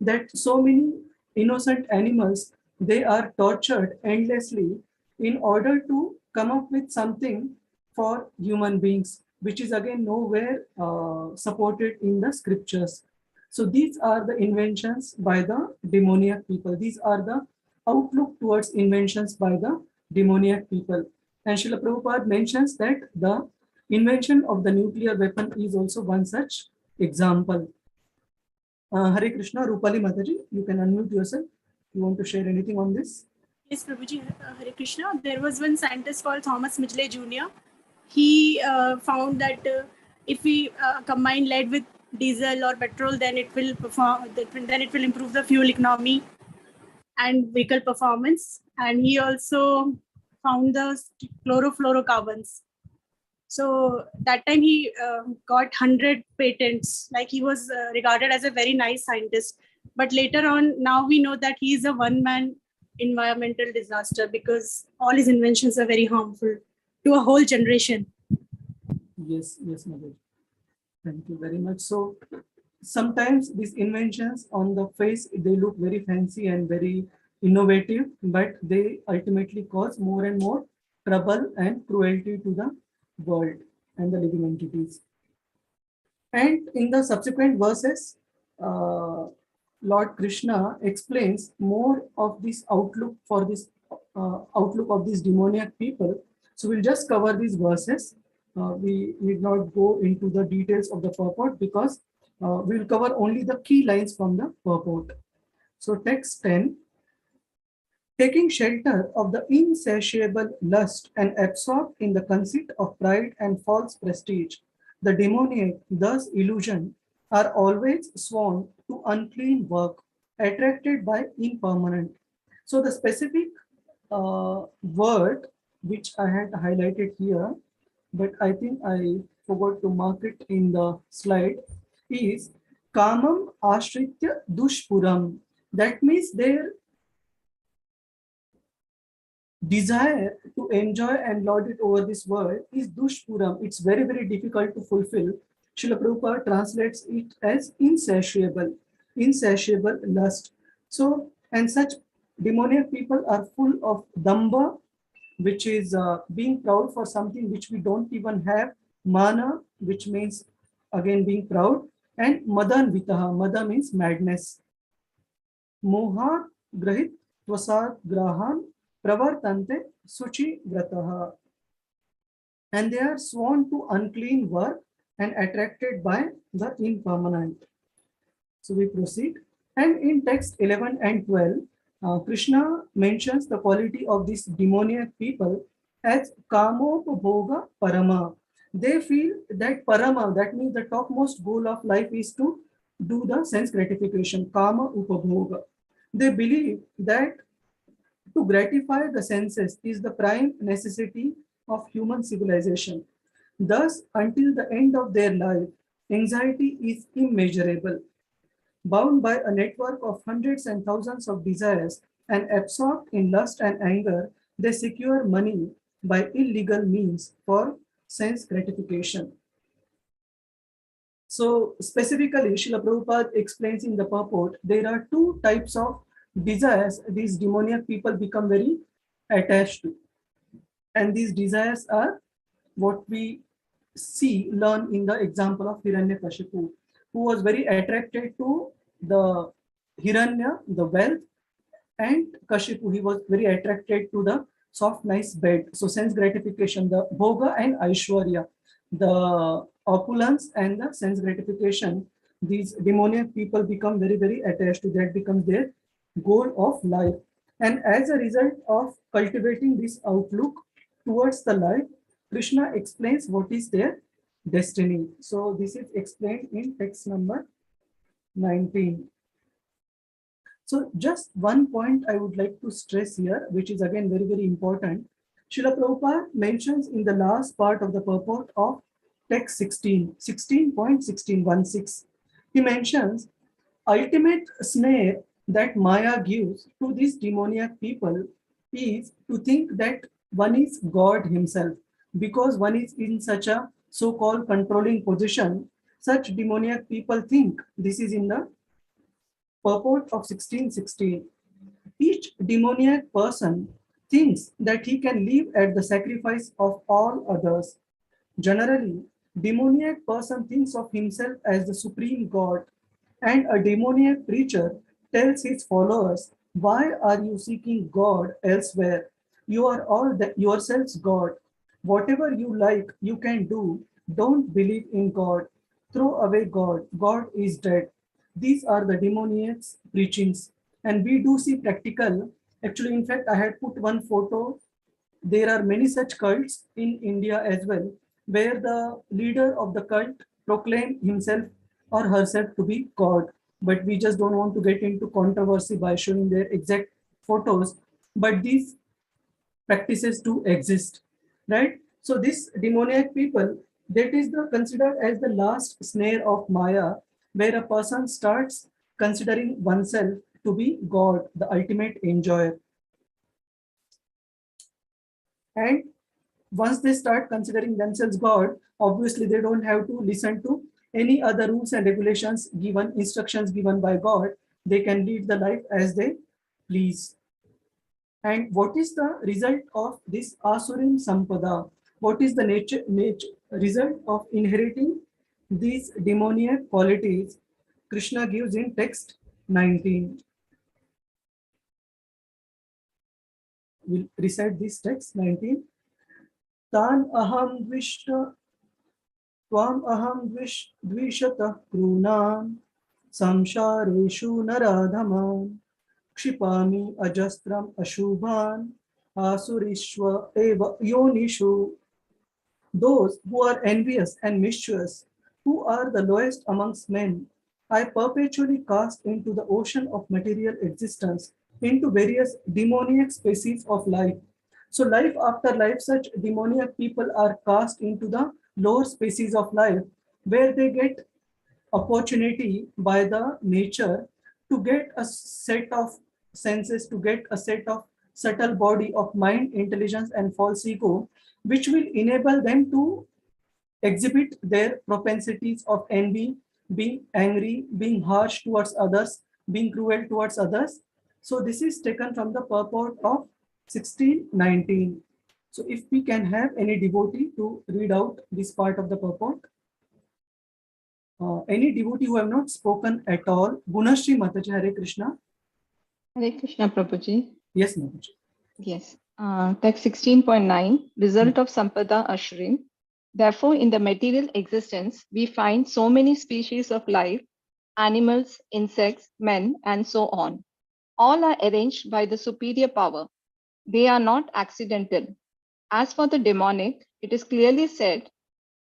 that so many innocent animals, they are tortured endlessly in order to come up with something for human beings, which is again nowhere supported in the scriptures. So these are the inventions by the demoniac people. These are the outlook towards inventions by the demoniac people. And Srila Prabhupada mentions that the invention of the nuclear weapon is also one such example. Hare Krishna, Rupali Mataji, you can unmute yourself. You want to share anything on this? Yes, Prabhuji, Hare Krishna. There was one scientist called Thomas Midgley Jr. He found that if we combine lead with diesel or petrol, then it will improve the fuel economy and vehicle performance. And he also found the chlorofluorocarbons. So that time he got 100 patents, like he was regarded as a very nice scientist. But later on, now we know that he is a one-man environmental disaster because all his inventions are very harmful to a whole generation. Yes, Madhu. Thank you very much. So sometimes these inventions on the face, they look very fancy and very innovative, but they ultimately cause more and more trouble and cruelty to the world and the living entities. And in the subsequent verses, Lord Krishna explains more of this outlook for this outlook of these demoniac people. So we'll just cover these verses. We need not go into the details of the purport because we'll cover only the key lines from the purport. So text 10. Taking shelter of the insatiable lust and absorbed in the conceit of pride and false prestige, the demoniac, thus illusion, are always sworn to unclean work, attracted by impermanent. So the specific word which I had highlighted here, but I think I forgot to mark it in the slide, is Kamam Ashritya Dushpuram. That means their desire to enjoy and lord it over this world is dushpuram. It's very, very difficult to fulfill. Srila Prabhupada translates it as insatiable lust. So, and such demoniac people are full of damba, which is being proud for something which we don't even have, mana, which means again being proud, and madan vitaha. Mada means madness. Moha grahit tvasad grahan pravartante suchi vrataha. And they are sworn to unclean work and attracted by the impermanent. So we proceed. And in text 11 and 12, Krishna mentions the quality of these demoniac people as kamopabhoga parama. They feel that parama, that means the topmost goal of life is to do the sense gratification, kama upabhoga. They believe that to gratify the senses is the prime necessity of human civilization. Thus, until the end of their life, anxiety is immeasurable. Bound by a network of hundreds and thousands of desires and absorbed in lust and anger, they secure money by illegal means for sense gratification. So specifically, Srila Prabhupada explains in the purport, there are two types of desires these demoniac people become very attached to. And these desires are what we learn in the example of Hiranyakashipu, who was very attracted to the Hiranya, the wealth, and Kashipu, he was very attracted to the soft, nice bed. So sense gratification, the Bhoga and Aishwarya, the opulence and the sense gratification, these demoniac people become very, very attached to that, becomes their goal of life. And as a result of cultivating this outlook towards the life, Krishna explains what is their destiny. So this is explained in text number 19. So just one point I would like to stress here, which is again very, very important. Srila Prabhupada mentions in the last part of the purport of text 16.1616. He mentions ultimate snare that Maya gives to these demoniac people is to think that one is God himself. Because one is in such a so-called controlling position, such demoniac people think, this is in the purport of 1616. Each demoniac person thinks that he can live at the sacrifice of all others. Generally, demoniac person thinks of himself as the supreme God, and a demoniac preacher tells his followers, why are you seeking God elsewhere? You are all yourselves God. Whatever you like, you can do. Don't believe in God. Throw away God. God is dead. These are the demoniac's preachings. And we do see practical. Actually, in fact, I had put one photo. There are many such cults in India as well, where the leader of the cult proclaimed himself or herself to be God. But we just don't want to get into controversy by showing their exact photos. But these practices do exist, right? So this demoniac people, that is considered as the last snare of Maya, where a person starts considering oneself to be God, the ultimate enjoyer. And once they start considering themselves God, obviously they don't have to listen to any other rules and regulations given, instructions given by God. They can live the life as they please. And what is the result of this Asurim Sampada? What is the nature result of inheriting these demoniac qualities? Krishna gives in text 19. We'll recite this text 19. Tan aham dvishta tvam aham dvishata krunam samshareshu naradhamam Kshipami ajastram ashubhan asurishwa eva yonishu. Those who are envious and mischievous, who are the lowest amongst men, I perpetually cast into the ocean of material existence, into various demoniac species of life. So life after life, such demoniac people are cast into the lower species of life, where they get opportunity by the nature to get a set of senses, to get a set of subtle body of mind, intelligence, and false ego, which will enable them to exhibit their propensities of envy, being angry, being harsh towards others, being cruel towards others. So this is taken from the purport of 1619. So if we can have any devotee to read out this part of the purport. Any devotee who have not spoken at all, Gunashri Mataji, Hare Krishna. Hare Krishna, Prabhuji. Yes, Mataji. Yes. Text 16.9, result of Sampada Ashrim. Therefore, in the material existence, we find so many species of life, animals, insects, men, and so on. All are arranged by the superior power. They are not accidental. As for the demonic, it is clearly said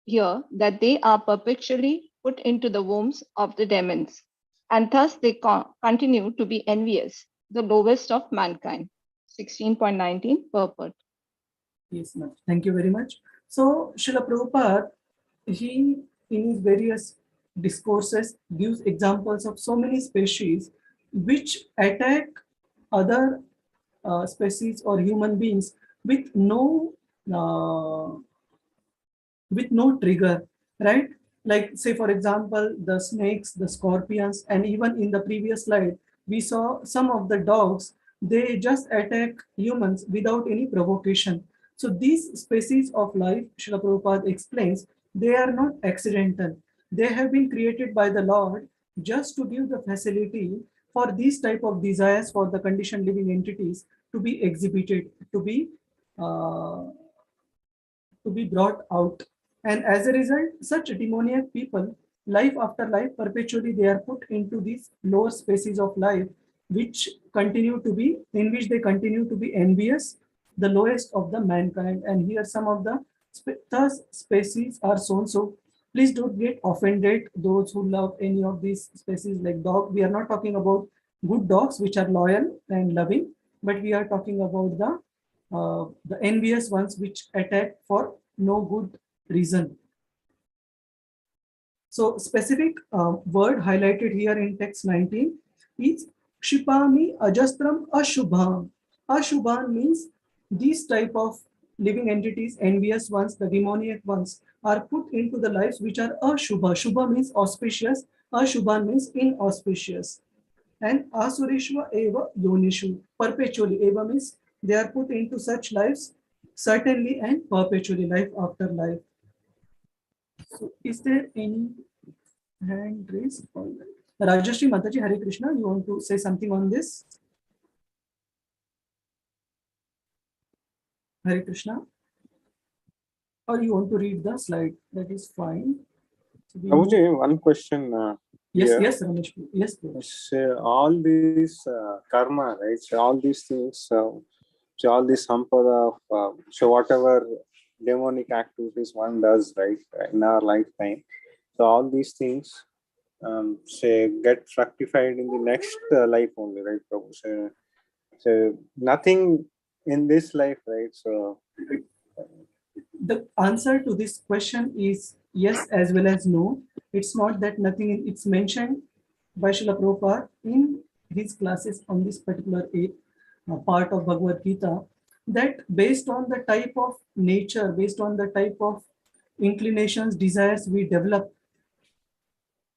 here that they are perpetually put into the wombs of the demons, and thus they continue to be envious, the lowest of mankind. 16.19 purport. Yes, ma'am. Thank you very much. So, Srila Prabhupada, he, in his various discourses, gives examples of so many species which attack other species or human beings with no trigger, right? Like, say, for example, the snakes, the scorpions, and even in the previous slide, we saw some of the dogs, they just attack humans without any provocation. So these species of life, Srila Prabhupada explains, they are not accidental. They have been created by the Lord just to give the facility for these type of desires for the conditioned living entities to be exhibited, to be brought out. And as a result, such demoniac people, life after life, perpetually they are put into these lower species of life, which continue to be, in which they continue to be envious, the lowest of the mankind. And here some of the thus species are shown. So please don't get offended, those who love any of these species like dog. We are not talking about good dogs, which are loyal and loving, but we are talking about the envious ones which attack for no good reason. So specific word highlighted here in text 19 is Kshipami Ajastram Ashubham. Ashubham means these type of living entities, envious ones, the demoniac ones, are put into the lives which are Ashubha. Shubha means auspicious, Ashubha means inauspicious. And Asurishva Eva Yonishu, perpetually. Eva means they are put into such lives certainly and perpetually, life after life. So is there any hand raised? Rajashri Mataji, Hare Krishna, you want to say something on this? Hare Krishna? Or you want to read the slide? That is fine. So Prabhuji, one question. Yes, Ramesh. Yes, so all these karma, right? So all these things, so all this sampada, so whatever demonic activities one does, right, in our lifetime, so all these things, say, get fructified in the next life only, right, Prabhu? So nothing in this life, right? So the answer to this question is yes as well as no. It's not that nothing, it's mentioned by Srila Prabhupada in his classes on this particular part of Bhagavad Gita, that based on the type of nature, based on the type of inclinations, desires we develop,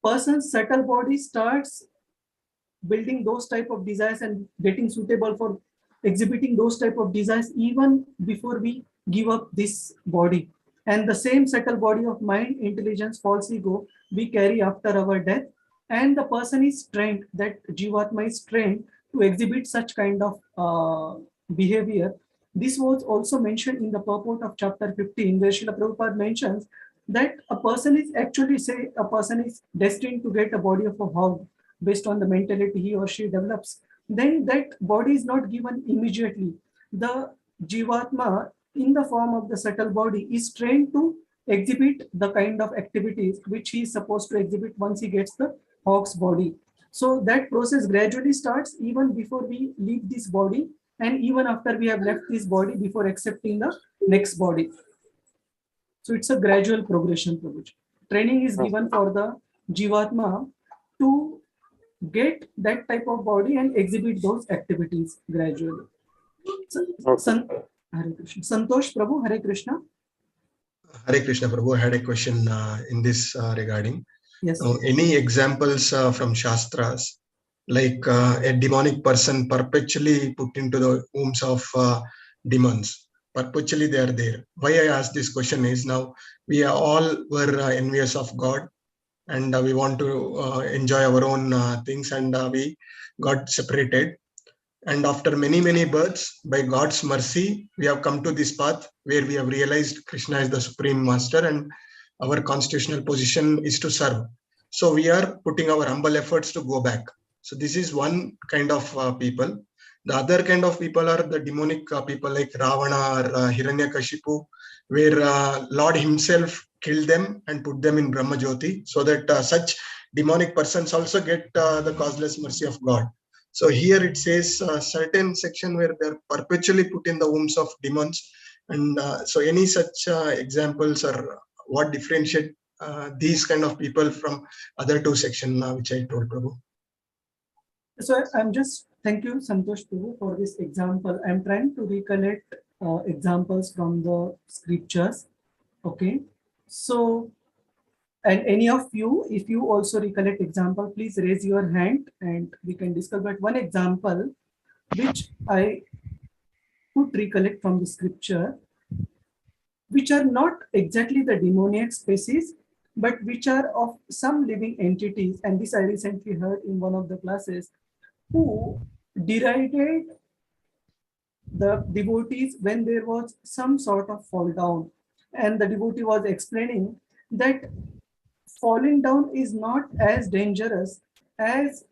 person's subtle body starts building those type of desires and getting suitable for exhibiting those type of desires even before we give up this body. And the same subtle body of mind, intelligence, false ego, we carry after our death. And the person is trained, that Jivatma is trained to exhibit such kind of behavior. This was also mentioned in the purport of chapter 15, where Srila Prabhupada mentions that a person is actually, say, a person is destined to get a body of a hog based on the mentality he or she develops. Then that body is not given immediately. The Jivatma, in the form of the subtle body, is trained to exhibit the kind of activities which he is supposed to exhibit once he gets the hog's body. So that process gradually starts even before we leave this body, and even after we have left this body, before accepting the next body. So it's a gradual progression. Training is given for the Jivatma to get that type of body and exhibit those activities gradually. Hare Krishna. Santosh Prabhu, Hare Krishna. Hare Krishna Prabhu, I had a question in this regarding. Yes. Any examples from Shastras, like a demonic person perpetually put into the wombs of demons? Perpetually they are there. Why I ask this question is, now we all were envious of God, and we want to enjoy our own things, and we got separated. And after many, many births, by God's mercy, we have come to this path where we have realized Krishna is the Supreme Master and our constitutional position is to serve. So we are putting our humble efforts to go back. So this is one kind of people. The other kind of people are the demonic people like Ravana or Hiranyakashipu, where Lord himself killed them and put them in Brahma Jyoti, so that such demonic persons also get the causeless mercy of God. So here it says a certain section where they're perpetually put in the wombs of demons. And so any such examples or what differentiate these kind of people from other two sections which I told, Prabhu? So I'm just, thank you, Santosh Prabhu, for this example. I'm trying to recollect examples from the scriptures. Okay. So, and any of you, if you also recollect example, please raise your hand and we can discuss. But one example which I could recollect from the scripture, which are not exactly the demoniac species, but which are of some living entities. And this I recently heard in one of the classes, who derided the devotees when there was some sort of fall down. And the devotee was explaining that falling down is not as dangerous as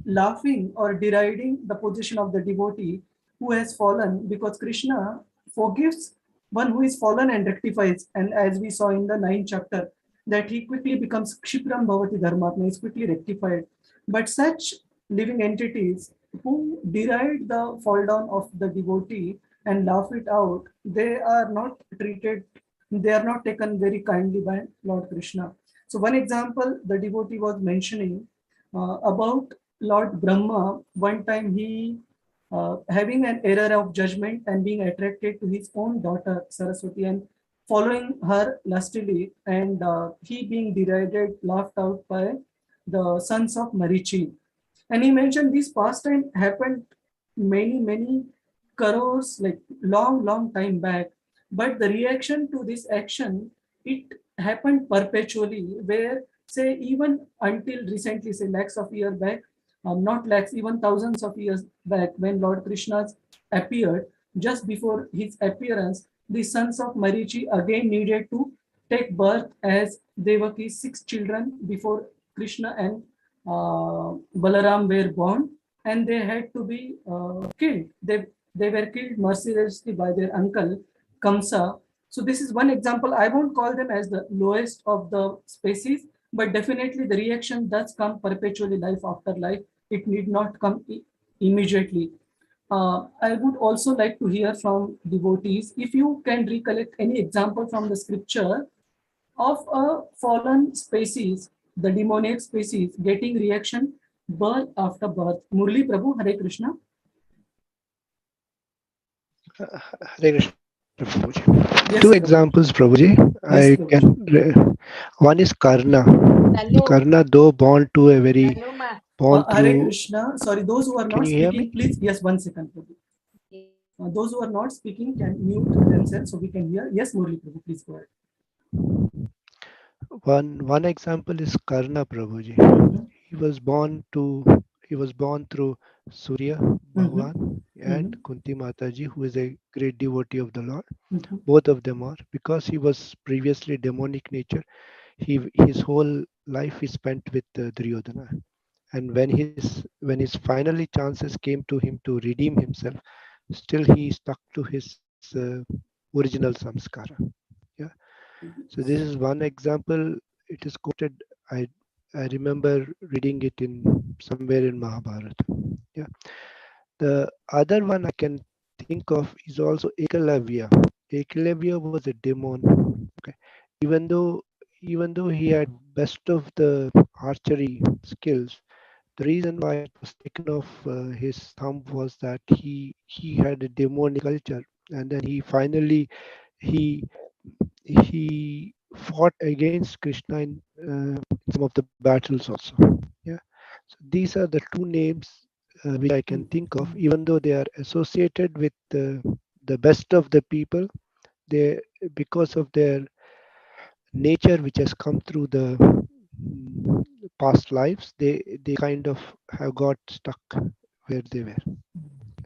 laughing or deriding the position of the devotee who has fallen, because Krishna forgives one who is fallen and rectifies. And as we saw in the 9th chapter, that he quickly becomes Kshipram Bhavati Dharmatma, is quickly rectified. But such living entities who deride the fall down of the devotee and laugh it out, they are not treated, they are not taken very kindly by Lord Krishna. So one example the devotee was mentioning about Lord Brahma. One time he having an error of judgment and being attracted to his own daughter Saraswati and following her lustily, and he being derided, laughed out by the sons of Marichi. And he mentioned this pastime happened many crores, like long time back. But the reaction to this action, it happened perpetually, where say even until recently, say lakhs of years back, not lakhs, even thousands of years back, when Lord Krishna appeared, just before his appearance, the sons of Marichi again needed to take birth as Devaki's 6 children before Krishna and Balaram were born, and they had to be killed. They were killed mercilessly by their uncle Kamsa. So this is one example. I won't call them as the lowest of the species, but definitely the reaction does come perpetually, life after life. It need not come immediately. I would also like to hear from devotees, if you can recollect any example from the scripture of a fallen species, the demoniac species, getting reaction birth after birth. Murli Prabhu, Hare Krishna. Hare Krishna, Prabhuji. Yes, Two Prabhu. examples, Prabhuji. Yes, I Prabhuji. can. One is Karna. Karna, though born to a very born Hare through. Krishna. Sorry, those who are Can not you hear speaking, me? please. Yes, 1 second, Prabhu. Those who are not speaking can mute themselves so we can hear. Yes, Murli Prabhu, please go ahead. One example is Karna, Prabhuji. He was born through Surya Bhagwan and Kunti Mataji, who is a great devotee of the Lord. Both of them are, because he was previously demonic nature. His whole life is spent with Duryodhana, and when his finally chances came to him to redeem himself, still he stuck to his original samskara. Yeah. So this is one example. It is quoted. I remember reading it in somewhere in Mahabharata. Yeah. The other one I can think of is also Ekalavya. Ekalavya was a demon. Okay. Even though he had best of the archery skills, the reason why it was taken off his thumb was that he had a demonic culture, and then he he fought against Krishna in some of the battles also. Yeah. So these are the two names which I can think of. Even though they are associated with the best of the people, they, because of their nature which has come through the past lives, they kind of have got stuck where they were.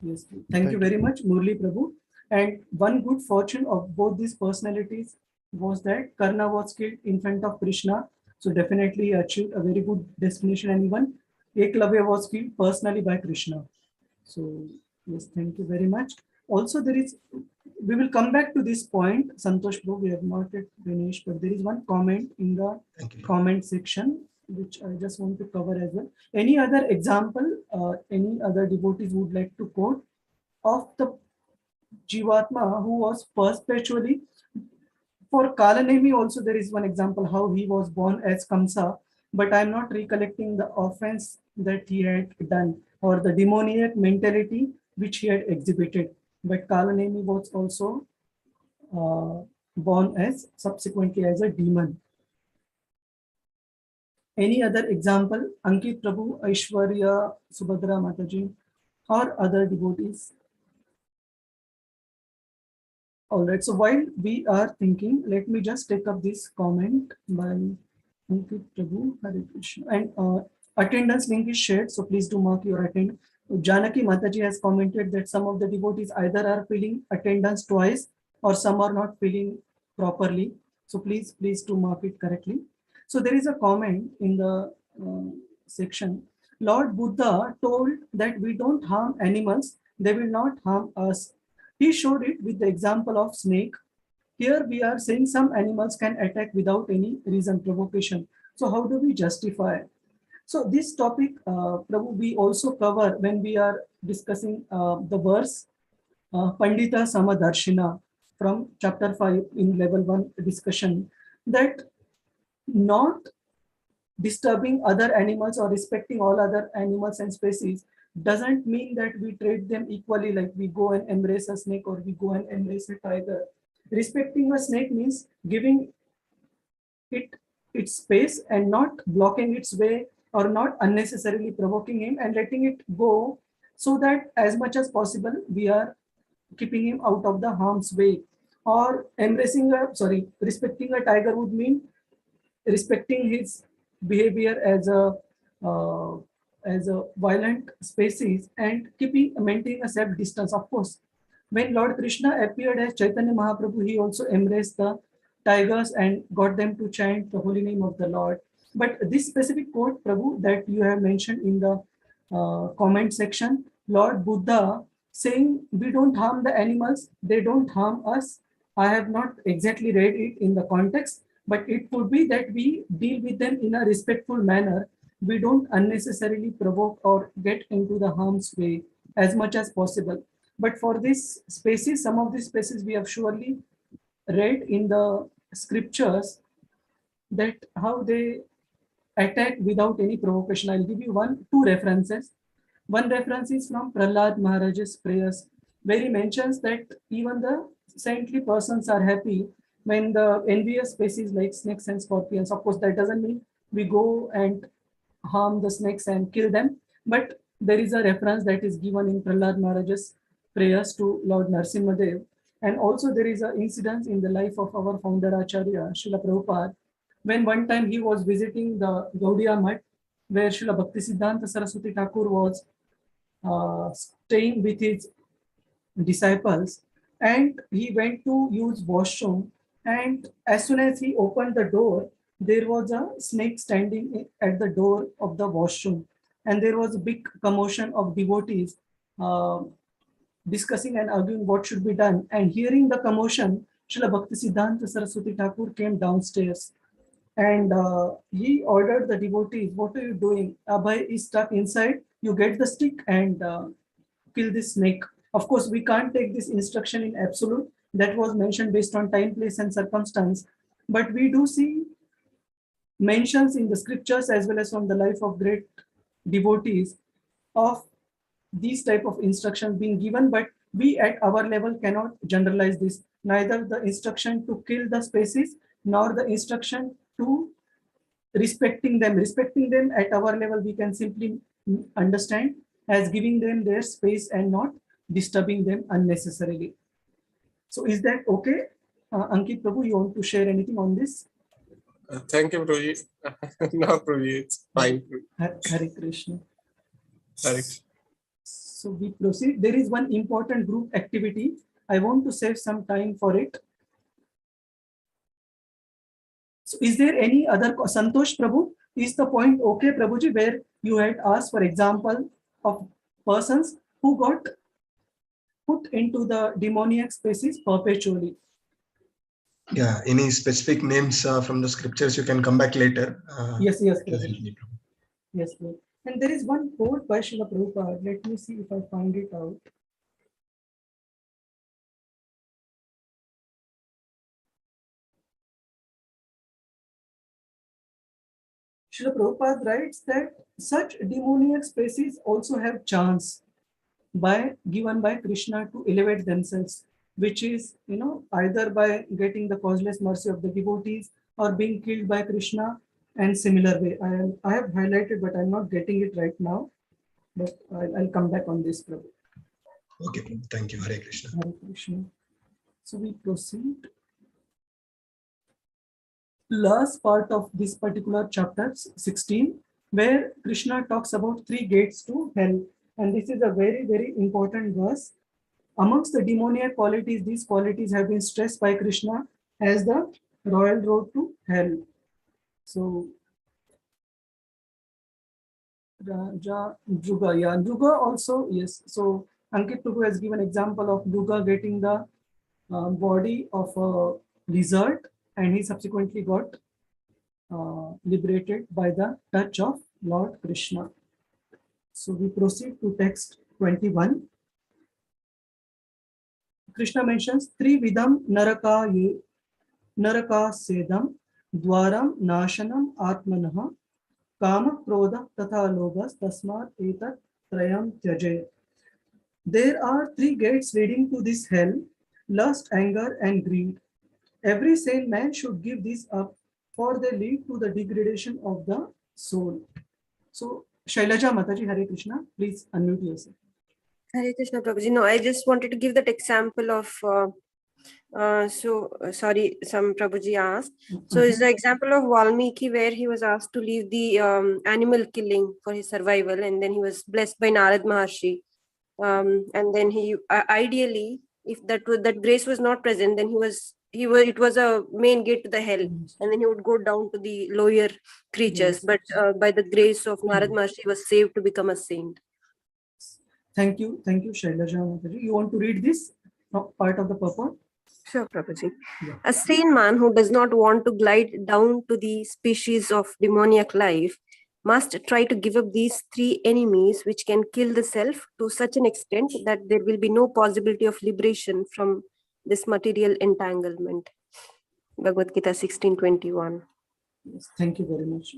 Yes. Thank you very much, Murli Prabhu. And one good fortune of both these personalities was that Karna was killed in front of Krishna. So definitely he achieved a very good destination, and even Eklavya was killed personally by Krishna. So yes, thank you very much. Also, we will come back to this point, Santosh Bro, we have not yet finished, but there is one comment in the comment section, which I just want to cover as well. Any other example, any other devotees would like to quote of the Jivatma who was perpetually, for Kalanemi also there is one example how he was born as Kamsa, but I'm not recollecting the offense that he had done or the demoniac mentality which he had exhibited. But Kalanemi was also born as subsequently as a demon. Any other example? Ankit Prabhu, Aishwarya, Subhadra Mataji, or other devotees? All right, so while we are thinking, let me just take up this comment by Ankit Prabhu, Hare Krishna. And attendance link is shared, so please do mark your attendance. Janaki Mataji has commented that some of the devotees either are filling attendance twice or some are not filling properly. So please do mark it correctly. So there is a comment in the section. Lord Buddha told that we don't harm animals, they will not harm us. He showed it with the example of snake. Here we are saying some animals can attack without any reason, provocation. So how do we justify? So this topic, Prabhu, we also cover when we are discussing the verse Pandita Samadarshina from chapter 5 in level 1 discussion, that not disturbing other animals or respecting all other animals and species doesn't mean that we treat them equally, like we go and embrace a snake or we go and embrace a tiger. Respecting a snake means giving it its space and not blocking its way or not unnecessarily provoking him and letting it go, so that as much as possible we are keeping him out of the harm's way. Or respecting a tiger would mean respecting his behavior as a violent species and maintaining a safe distance. Of course, when Lord Krishna appeared as Chaitanya Mahaprabhu, he also embraced the tigers and got them to chant the holy name of the Lord. But this specific quote, Prabhu, that you have mentioned in the comment section, Lord Buddha saying we don't harm the animals, they don't harm us. I have not exactly read it in the context, but it could be that we deal with them in a respectful manner. We don't unnecessarily provoke or get into the harm's way as much as possible. But for this species, some of these species we have surely read in the scriptures that how they attack without any provocation. I'll give you two references. One reference is from Prahlad Maharaj's prayers, where he mentions that even the saintly persons are happy when the envious species like snakes and scorpions. Of course, that doesn't mean we go and harm the snakes and kill them, but there is a reference that is given in Prahlad Maharaj's prayers to Lord Narsimhadev. And also there is an incident in the life of our founder Acharya, Srila Prabhupada, when one time he was visiting the Gaudiya Mutt, where Srila Bhaktisiddhanta Saraswati Thakur was staying with his disciples, and he went to use washroom, and as soon as he opened the door, there was a snake standing at the door of the washroom, and there was a big commotion of devotees discussing and arguing what should be done. And hearing the commotion, Srila Bhaktisiddhanta Saraswati Thakur came downstairs and he ordered the devotees, what are you doing? Abhay is stuck inside, you get the stick and kill this snake. Of course, we can't take this instruction in absolute. That was mentioned based on time, place and circumstance. But we do see mentions in the scriptures as well as from the life of great devotees of these type of instructions being given, but we at our level cannot generalize this. Neither the instruction to kill the species nor the instruction to respecting them. Respecting them at our level we can simply understand as giving them their space and not disturbing them unnecessarily. So is that okay? Ankit Prabhu, you want to share anything on this? Thank you, Prabhuji. No, Prabhuji, it's fine. Hare Krishna. Hare. So we proceed. There is one important group activity. I want to save some time for it. So is there any other, Santosh Prabhu, is the point okay, Prabhuji, where you had asked for example of persons who got put into the demoniac species perpetually? Yeah, any specific names from the scriptures you can come back later. Yes, Prabhu. Yes, Prabhu. And there is one quote by Srila Prabhupada. Let me see if I find it out. Srila Prabhupada writes that such demoniac species also have chance given by Krishna to elevate themselves, which is, either by getting the causeless mercy of the devotees or being killed by Krishna and similar way. I have highlighted, but I'm not getting it right now. But I'll come back on this, Prabhu. Okay, thank you. Hare Krishna. Hare Krishna. So we proceed. Last part of this particular chapter 16, where Krishna talks about 3 gates to hell. And this is a very, very important verse. Amongst the demoniac qualities, these qualities have been stressed by Krishna as the royal road to hell. So, Raja, Druga, yeah, Druga also, yes. So, Ankit Prabhu has given example of Druga getting the body of a lizard, and he subsequently got liberated by the touch of Lord Krishna. So we proceed to text 21. Krishna mentions Trividam Naraka Sedam Dwaram Nashanam Atmanah Kama Krodha Tatha Lobhas Tasmat Etat Trayam Tyaje. There are 3 gates leading to this hell: lust, anger, and greed. Every sane man should give these up, for they lead to the degradation of the soul. So, Shailaja Mataji, Hare Krishna, please unmute yourself. Hare Krishna, Prabhuji. No, I just wanted to give that example of, sorry, some Prabhuji asked. So it's the example of Valmiki, where he was asked to leave the animal killing for his survival, and then he was blessed by Narad Maharshi. And then he, ideally, if that grace was not present, then it was a main gate to the hell, and then he would go down to the lower creatures. But by the grace of Narad Maharshi, he was saved to become a saint. Thank you, Shailaja Mataji. You want to read this part of the purport? Sure, Prabhuji. Yeah. A sane man who does not want to glide down to the species of demoniac life must try to give up these 3 enemies which can kill the self to such an extent that there will be no possibility of liberation from this material entanglement. Bhagavad Gita 16:21. Yes, thank you very much.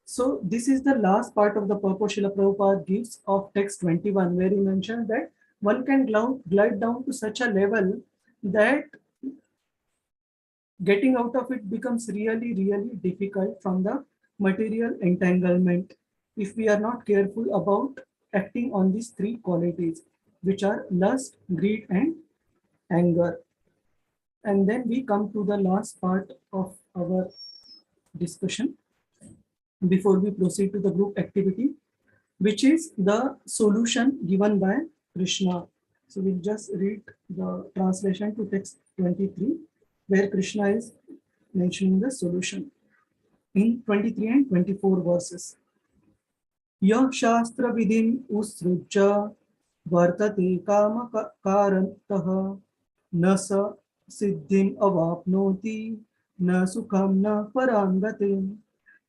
So this is the last part of the purport Srila Prabhupada gives of text 21, where he mentioned that one can glide down to such a level that getting out of it becomes really, really difficult from the material entanglement if we are not careful about acting on these 3 qualities, which are lust, greed, and anger. And then we come to the last part of our discussion before we proceed to the group activity, which is the solution given by Krishna. So we'll just read the translation to text 23, where Krishna is mentioning the solution in 23 and 24 verses. Yah shastra vidhim usrujya vartate kama karantah na sa siddhim avapnoti na sukham na parangate.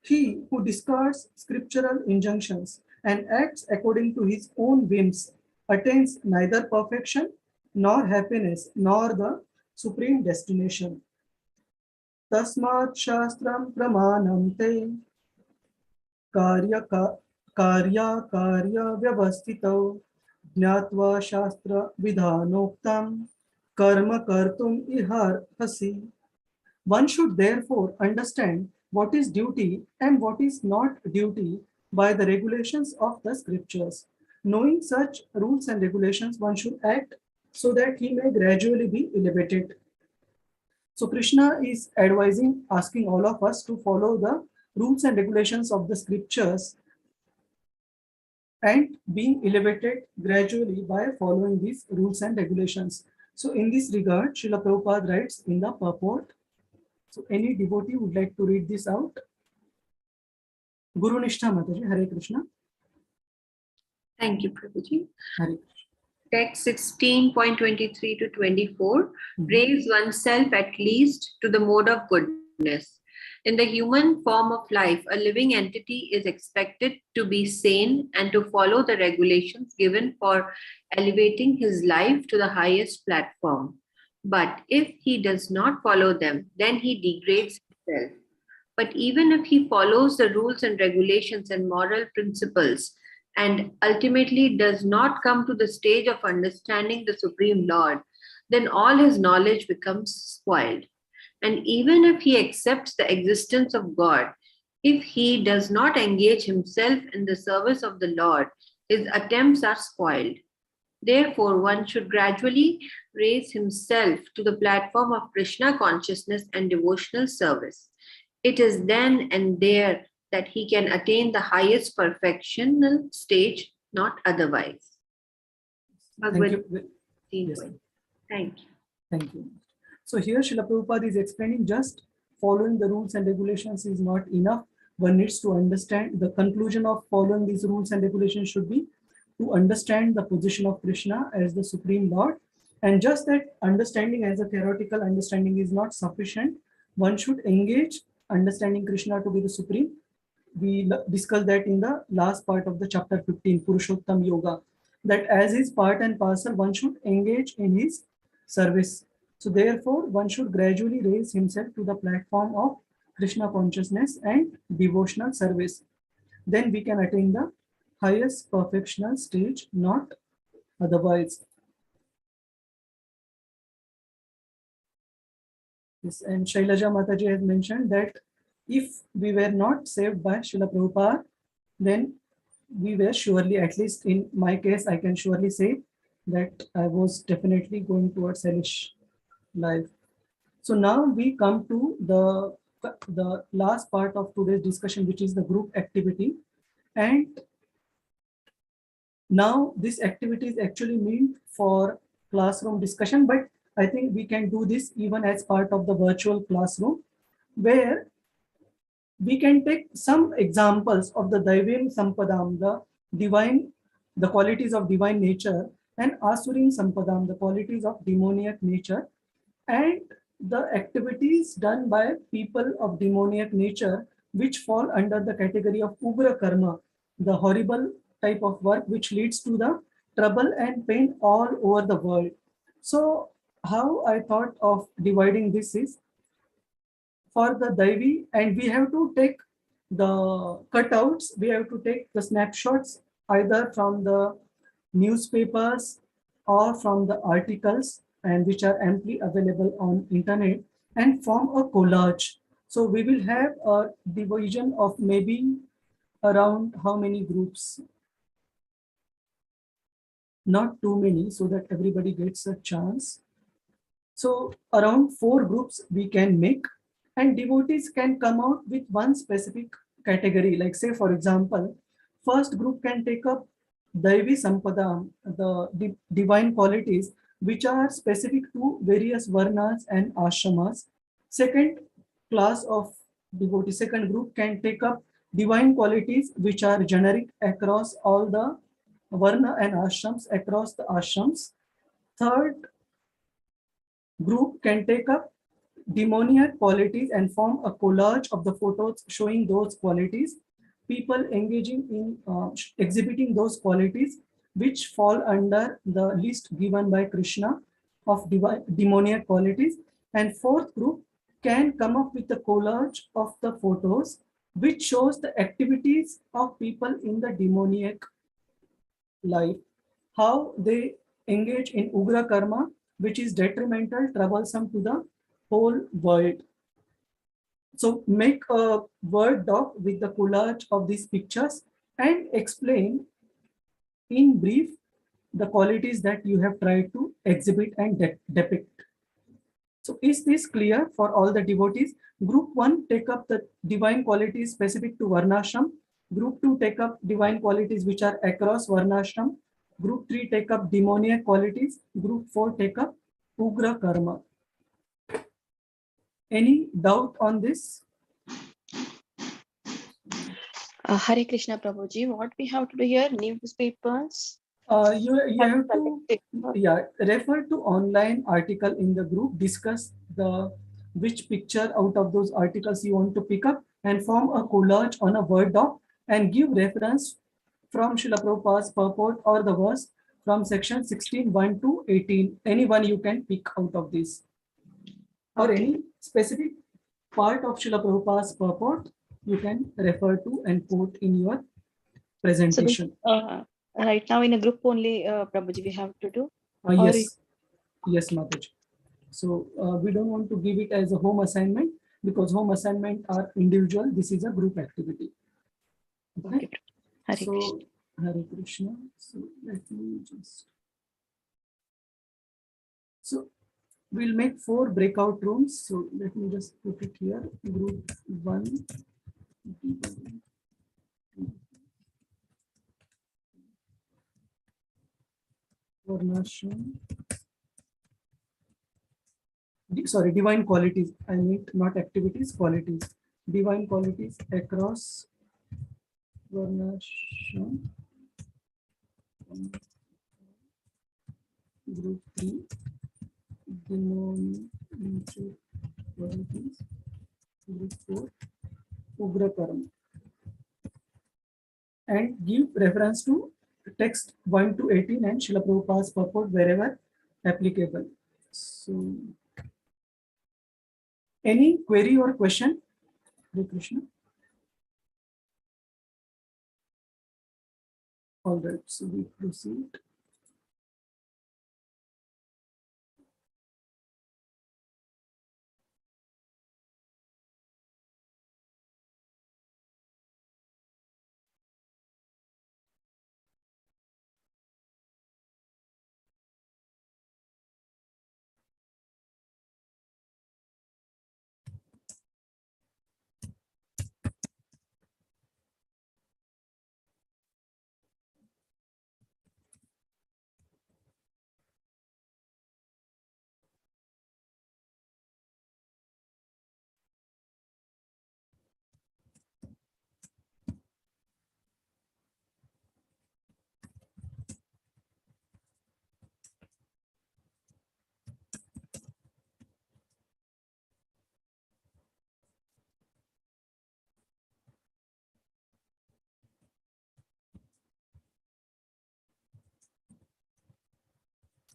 He who discards scriptural injunctions and acts according to his own whims attains neither perfection nor happiness nor the supreme destination. Tasmat shastram pramanam te karya vyavastito jnatva shastra vidhanoktam karma kartum iharhasi. One should therefore understand what is duty and what is not duty by the regulations of the scriptures. Knowing such rules and regulations, one should act so that he may gradually be elevated. So Krishna is asking all of us to follow the rules and regulations of the scriptures and being elevated gradually by following these rules and regulations. So in this regard, Srila Prabhupada writes in the purport. So any devotee would like to read this out? Guru Nishtha Mataji, Hare Krishna. Thank you, Prabhuji. Hare Text 16.23 to 24. Raise oneself at least to the mode of goodness. In the human form of life, a living entity is expected to be sane and to follow the regulations given for elevating his life to the highest platform. But if he does not follow them, then he degrades himself. But even if he follows the rules and regulations and moral principles and ultimately does not come to the stage of understanding the Supreme Lord, then all his knowledge becomes spoiled. And even if he accepts the existence of God, if he does not engage himself in the service of the Lord, his attempts are spoiled. Therefore, one should gradually raise himself to the platform of Krishna consciousness and devotional service. It is then and there that he can attain the highest perfectional stage, not otherwise. Thank you. Yes. Thank you. Thank you. So here Srila Prabhupada is explaining just following the rules and regulations is not enough. One needs to understand the conclusion of following these rules and regulations should be to understand the position of Krishna as the Supreme Lord. And just that understanding as a theoretical understanding is not sufficient. One should engage understanding Krishna to be the Supreme. We discussed that in the last part of the chapter 15, Purushottam Yoga, that as his part and parcel, one should engage in his service. So therefore, one should gradually raise himself to the platform of Krishna consciousness and devotional service. Then we can attain the highest perfectional stage, not otherwise. Yes, and Shailaja Mataji has mentioned that if we were not saved by Srila Prabhupada, then we were surely, at least in my case, I can surely say that I was definitely going towards hellish life. So now we come to the last part of today's discussion, which is the group activity. And now this activity is actually meant for classroom discussion, but I think we can do this even as part of the virtual classroom, where we can take some examples of the Daivim Sampadam, the qualities of divine nature, and Asurim Sampadam, the qualities of demoniac nature, and the activities done by people of demoniac nature, which fall under the category of Ugra Karma, the horrible type of work which leads to the trouble and pain all over the world. So how I thought of dividing this is, for the Daivi, and we have to take the cutouts, we have to take the snapshots either from the newspapers or from the articles, and which are amply available on internet, and form a collage. So we will have a division of maybe around how many groups? Not too many, so that everybody gets a chance. So around 4 groups we can make, and devotees can come out with one specific category. Like say, for example, first group can take up Daivi Sampada, the divine qualities which are specific to various varnas and ashramas. Second class of devotees, second group can take up divine qualities which are generic across all the varna and ashrams, across the ashrams. Third group can take up demoniac qualities and form a collage of the photos showing those qualities, people engaging in exhibiting those qualities which fall under the list given by Krishna of demoniac qualities. And fourth group can come up with a collage of the photos which shows the activities of people in the demoniac life, how they engage in Ugra Karma, which is detrimental, troublesome to the whole world. So make a Word doc with the collage of these pictures and explain in brief the qualities that you have tried to exhibit and depict. So is this clear for all the devotees? Group 1 take up the divine qualities specific to Varnashram. Group 2 take up divine qualities which are across Varnashram. Group 3 take up demoniac qualities. Group 4 take up Ugra Karma. Any doubt on this? Hare Krishna Prabhuji, what we have to do here? Newspapers? You have to refer to online article in the group, discuss which picture out of those articles you want to pick up and form a collage on a Word doc and give reference from Srila Prabhupada's purport or the verse from section 16:1 to 18. Anyone you can pick out of this. Or any specific part of Srila Prabhupada's purport you can refer to and quote in your presentation. So right now in a group only, Prabhuji, we have to do? Yes, yes, Mataji. So we don't want to give it as a home assignment because home assignment are individual. This is a group activity. Okay. Hare So Krishna. Hare Krishna. So let me just. So we'll make 4 breakout rooms. So let me just put it here. Group 1. Varnashram. Sorry, divine qualities. I need not activities, qualities. Divine qualities across Varnashram. Group 3. Denominator qualities. Group 4. Ugra Karma. And give reference to text 1 to 18 and Srila Prabhupada's purport wherever applicable. So, any query or question? Hare Krishna. All right, so we proceed.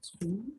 Screen.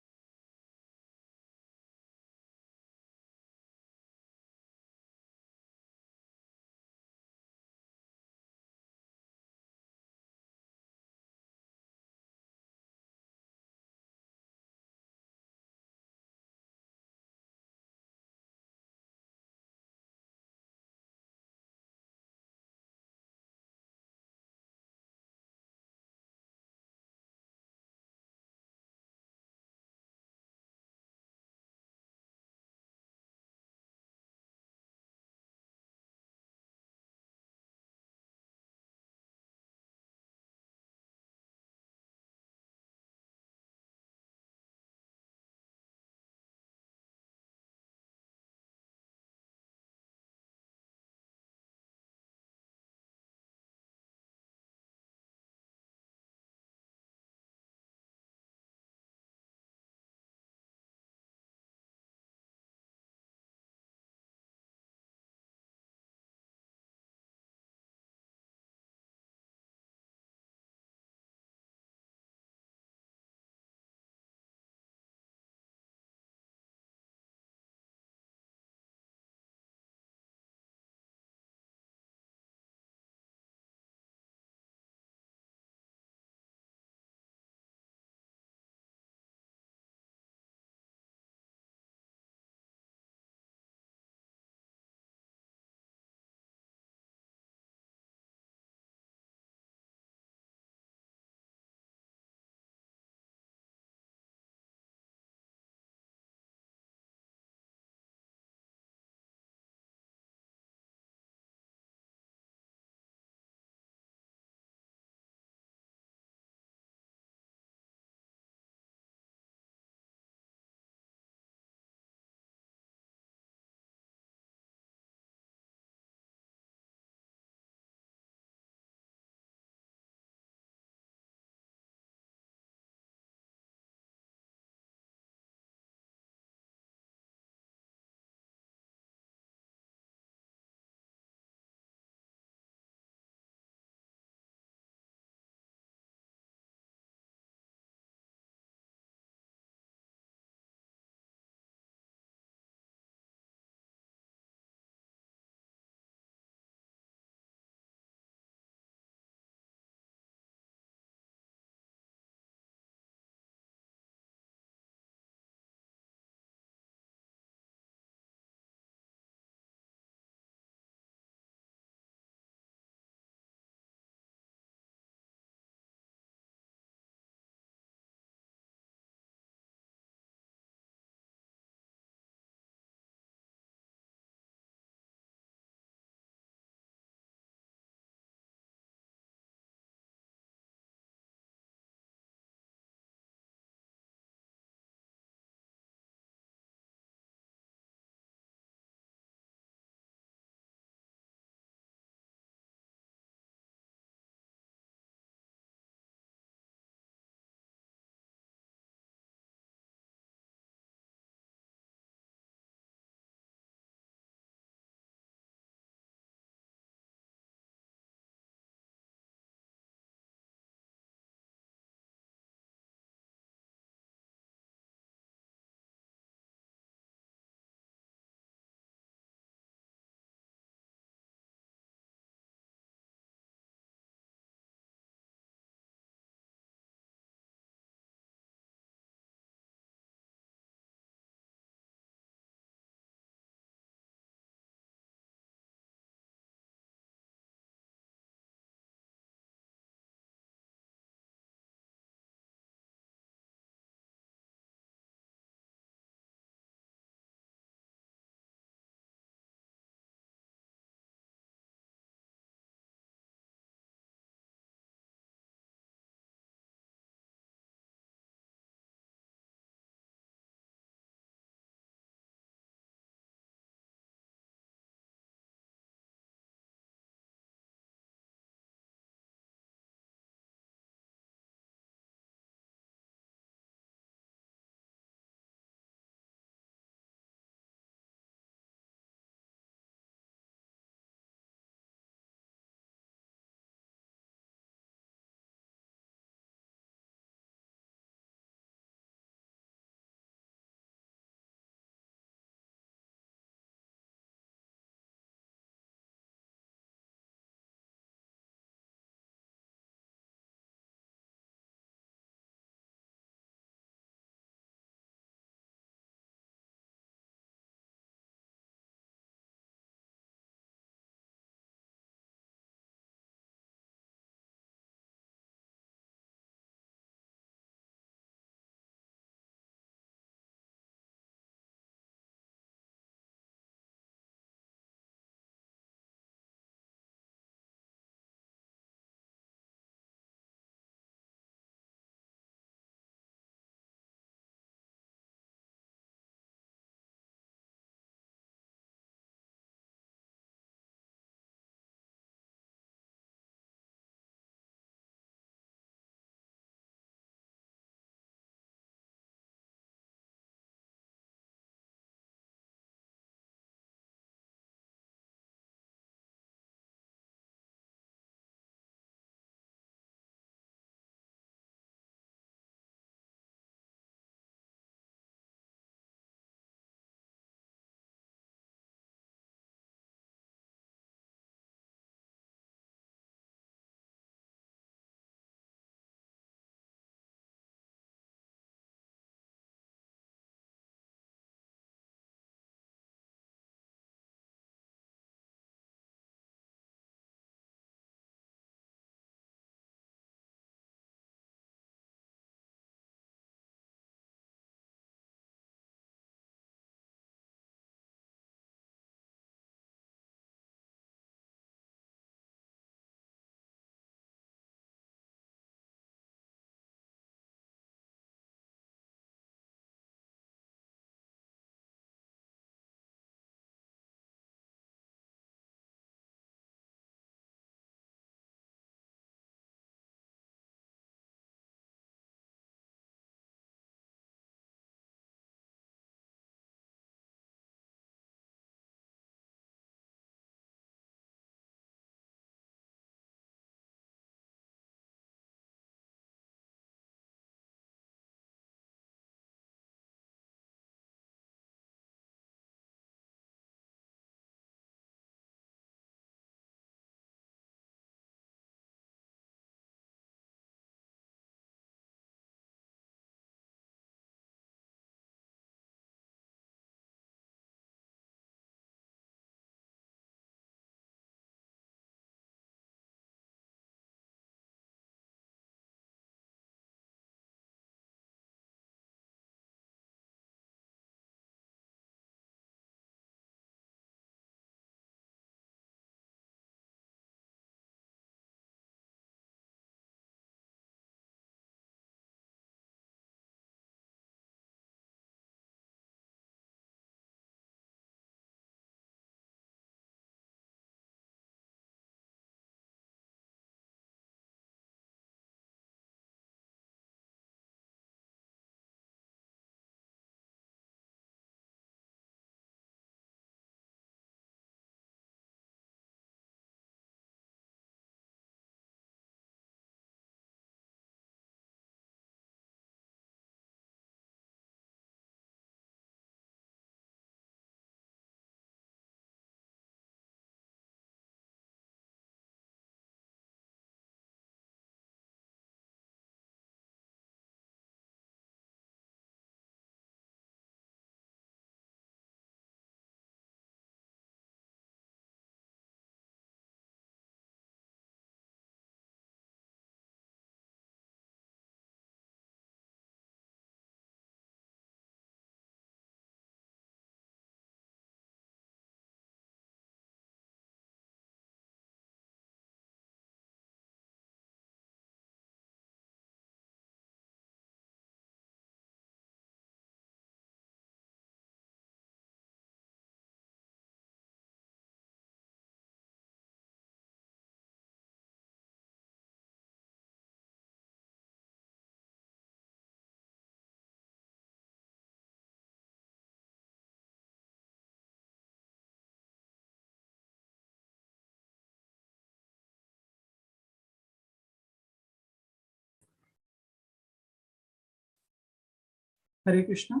Hare Krishna.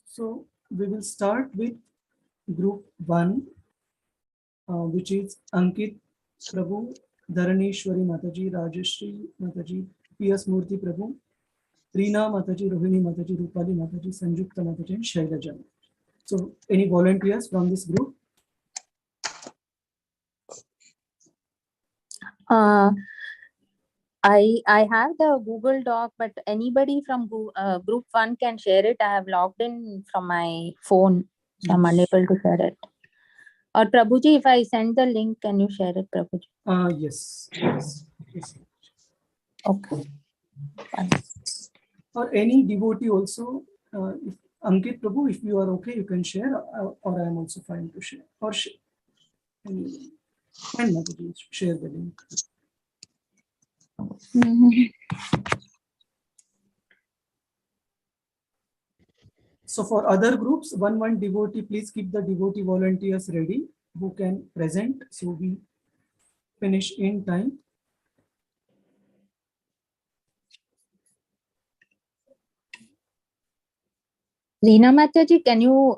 So we will start with group 1, which is Ankit Prabhu, Dharaneshwari Mataji, Rajeshri Mataji, P.S. Murthy Prabhu, Reena Mataji, Rohini Mataji, Rupali Mataji, Sanjukta Mataji, and Shailaja. So any volunteers from this group? I have the Google Doc, but anybody from group 1 can share it. I have logged in from my phone, so I'm unable to share it. Or Prabhuji, if I send the link, can you share it, Prabhuji? Yes. Okay. Or any devotee also, if Ankit Prabhu, if you are okay, you can share, or I am also fine to share. Or anyway, fine, Mataji, share the link. So for other groups, one devotee, please keep the devotee volunteers ready who can present, so we finish in time. Reena Mataji, can you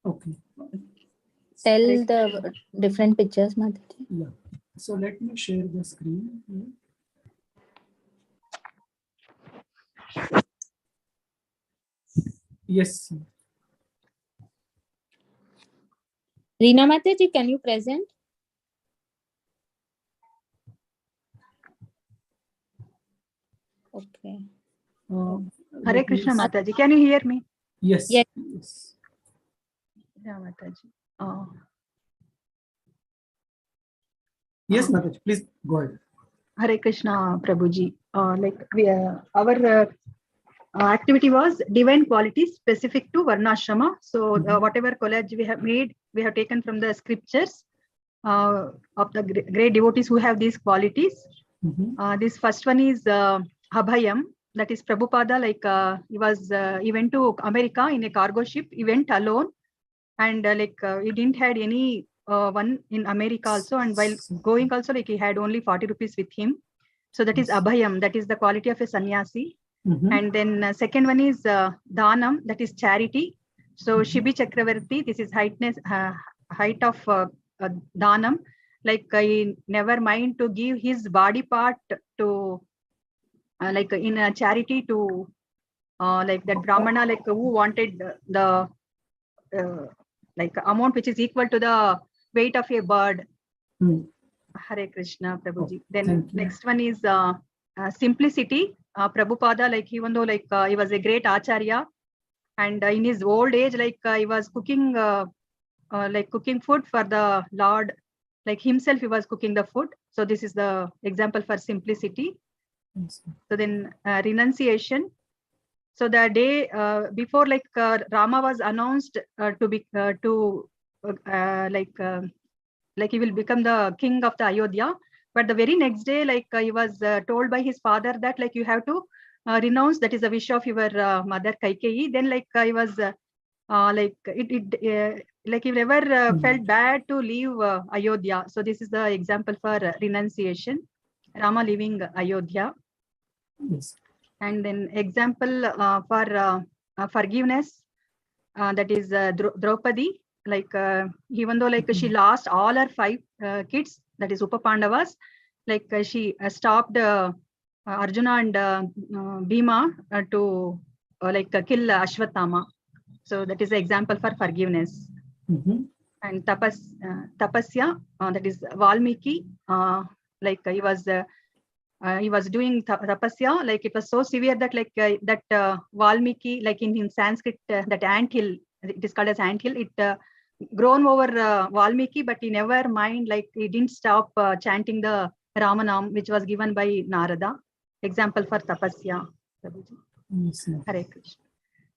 okay, tell the different pictures, Mataji? Yeah. So let me share the screen here. Yes. Reena Mataji, can you present? Okay. Hare Krishna Mataji, can you hear me? Yes. Yes. Yeah, Mataji. Yes, Mataji, please go ahead. Hare Krishna Prabhuji. Like our activity was divine qualities specific to Varnashrama. So whatever collage we have made, we have taken from the scriptures of the great devotees who have these qualities. This first one is Abhayam, that is Prabhupada. Like he went to America in a cargo ship. He went alone, and he didn't had any one in America also. And while going also, like he had only 40 rupees with him. So that is Abhayam. That is the quality of a sannyasi. And then second one is Dhanam, that is charity. So Shibi Chakravarti, this is height of Dhanam. Like he never mind to give his body part to like in a charity to like that Brahmana, like who wanted the like amount which is equal to the weight of a bird. Hare Krishna Prabhuji. Then next one is simplicity. Prabhupada, like even though like he was a great acharya, and in his old age, like he was cooking cooking food for the Lord, like himself he was cooking the food. So this is the example for simplicity. So then renunciation. So the day before, like Rama was announced to be like he will become the king of the Ayodhya. But the very next day, like he was told by his father that like you have to renounce. That is the wish of your mother Kaikeyi. Then like he was like he never felt bad to leave Ayodhya. So this is the example for renunciation. Rama leaving Ayodhya. Yes. And then example for forgiveness. That is Draupadi. Like even though like she lost all her 5 kids, that is Upa Pandavas, like she stopped Arjuna and Bhima to kill Ashwatthama. So that is the example for forgiveness. And tapasya, that is Valmiki, like he was doing tapasya, like it was so severe that like that Valmiki, like in Sanskrit, that anthill, it is called as anthill, it grown over Valmiki, but he never mind, like he didn't stop chanting the Ramanam, which was given by Narada. Example for tapasya. Hare Krishna.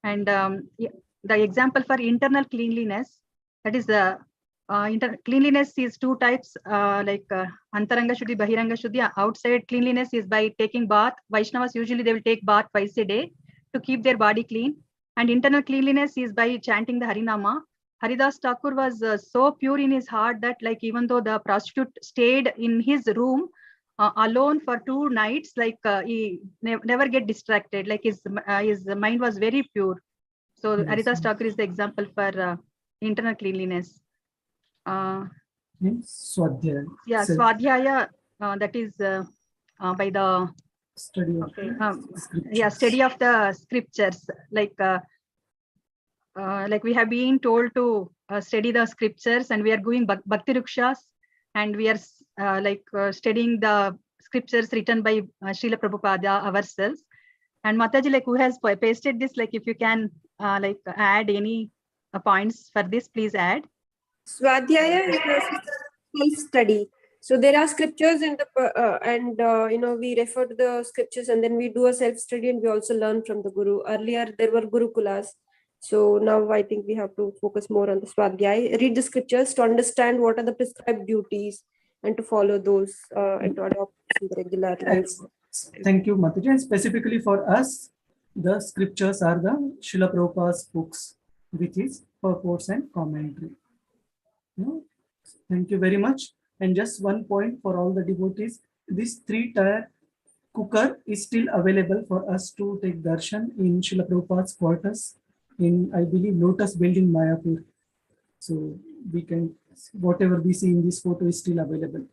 And the example for internal cleanliness, that is the cleanliness is 2 types, like Antaranga Shuddhi, Bahiranga Shuddhi. Outside cleanliness is by taking bath. Vaishnavas usually they will take bath twice a day to keep their body clean. And internal cleanliness is by chanting the Harinama. Haridas Thakur was so pure in his heart that like even though the prostitute stayed in his room, alone for 2 nights, like he never get distracted, like his mind was very pure. So Yes. Haridas Thakur is the example for internal cleanliness. Swadhyaya. Yeah, Swadhyaya, that is by the Study of study of the scriptures. Like we have been told to study the scriptures, and we are going Bhakti Rukshas, and we are studying the scriptures written by Srila Prabhupada ourselves. And Mataji, like, who has pasted this, like, if you can add any points for this, please add. Swadhyaya is a self-study. So there are scriptures in the we refer to the scriptures, and then we do a self-study, and we also learn from the Guru. Earlier there were Gurukulas, so now I think we have to focus more on the Swadhyaya. Read the scriptures to understand what are the prescribed duties, and to follow those and to adopt in the regular life. Thank you, Mataji. And specifically for us, the scriptures are the Srila Prabhupada's books, which is purports and commentary. Thank you very much. And just one point for all the devotees, this 3-tier cooker is still available for us to take darshan in Srila Prabhupada's quarters in, I believe, Lotus Building, Mayapur. So we can, whatever we see in this photo is still available.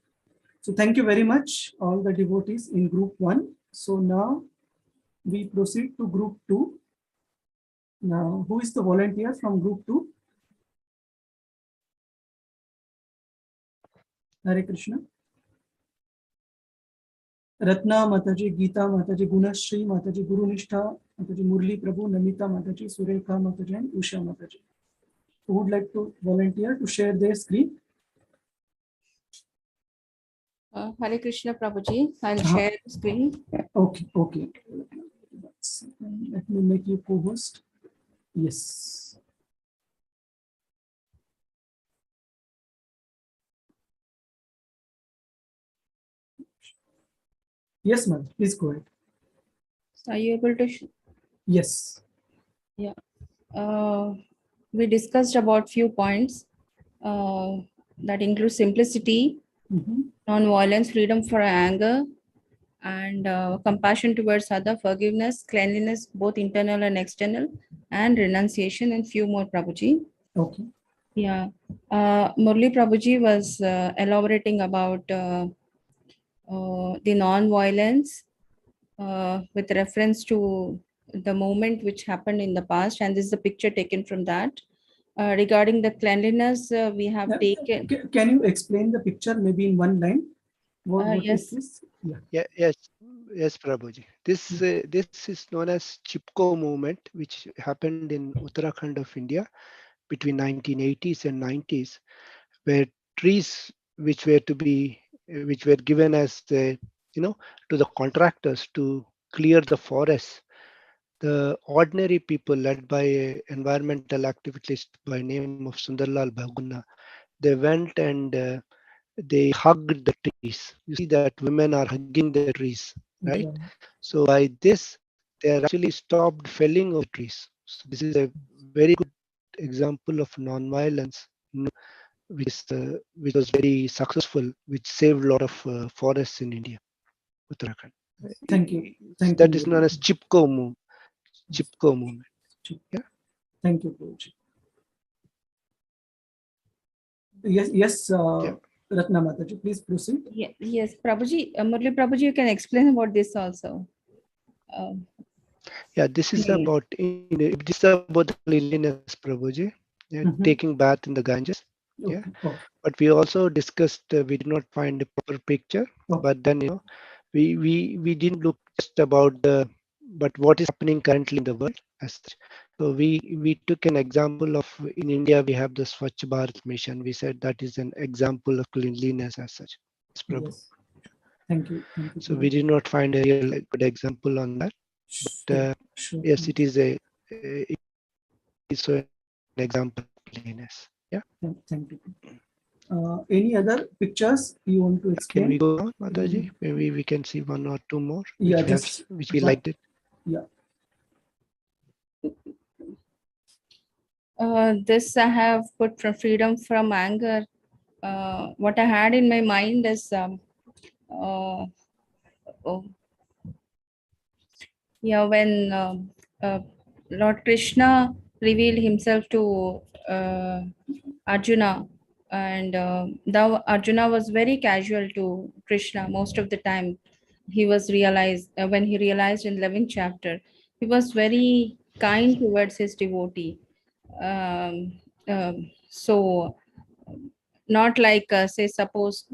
So thank you very much, all the devotees in group 1. So now we proceed to group 2. Now, who is the volunteer from group 2? Hare Krishna. Ratna Mataji, Gita Mataji, Gunashri Mataji, Guru Nishtha Mataji, Murli Prabhu, Namita Mataji, Surekha Mataji, and Usha Mataji. Who would like to volunteer to share their screen? Hare Krishna Prabhuji, I'll share the screen. Okay. Let me make you co-host. Yes. Yes, ma'am. Please go ahead. So are you able to? Yes. Yeah. We discussed about few points that include simplicity, non-violence, freedom for anger, and compassion towards other, forgiveness, cleanliness, both internal and external, and renunciation, and few more, Prabhuji. Okay. Yeah. Murli Prabhuji was elaborating about the non-violence with reference to the moment which happened in the past, and this is the picture taken from that. Regarding the cleanliness, we have taken. Can you explain the picture maybe in one line? What yes. is this? Yes, Prabhuji. This is known as Chipko movement, which happened in Uttarakhand of India between 1980s and 90s, where trees which were given as to the contractors to clear the forests. The ordinary people, led by an environmental activist by name of Sundarlal Bhaguna, they went and they hugged the trees. You see that women are hugging the trees, right? Yeah. So by this, they are actually stopped felling of trees. So this is a very good example of non-violence, which was very successful, which saved a lot of forests in India, Uttarakhand. Thank you. That is known as Chipko movement. Yeah. Thank you, Prabhuji. Yes, Ratna Mataji, please proceed. Yes, Prabhuji, Murli Prabhuji, you can explain about this also. This is about the cleanliness, Prabhuji. Taking bath in the Ganges. Yeah, but we also discussed we did not find a proper picture. But then we didn't look just about but what is happening currently in the world as such. So we took an example of, in India we have the Swachh Bharat mission. We said that is an example of cleanliness as such. Yes. Thank you. So we did not find a real good example on that. But sure. Yes, it is an example of cleanliness. Yeah. Thank you. Any other pictures you want to explain? Can we go on, Mataji? Maybe we can see one or two more which we liked it. Yeah. This I have put from freedom from anger. What I had in my mind is oh, yeah, when Lord Krishna revealed himself to Arjuna, and thou Arjuna was very casual to Krishna most of the time. He was realized when he realized in 11th chapter, he was very kind towards his devotee. So not like say, suppose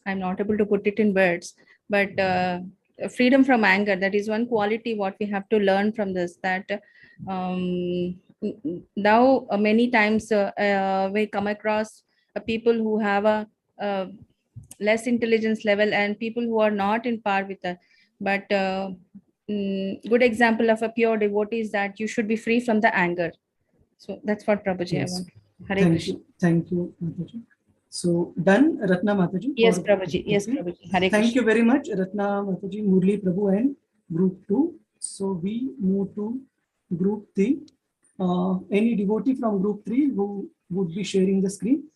I'm not able to put it in words, but freedom from anger, that is one quality what we have to learn from this, that now many times we come across people who have a less intelligence level and people who are not in par with us, but good example of a pure devotee is that you should be free from the anger. So that's what Prabhuji I Yes. want. Hare Thank Krishna. you. Thank you, Mataji. So done, Ratna Mataji? Yes, for- Prabhuji. Yes, okay. Prabhuji. Hare Thank Krishna. you very much, Ratna Mataji, Murli Prabhu and group 2. So we move to group 3. Any devotee from group 3 who would be sharing the screen?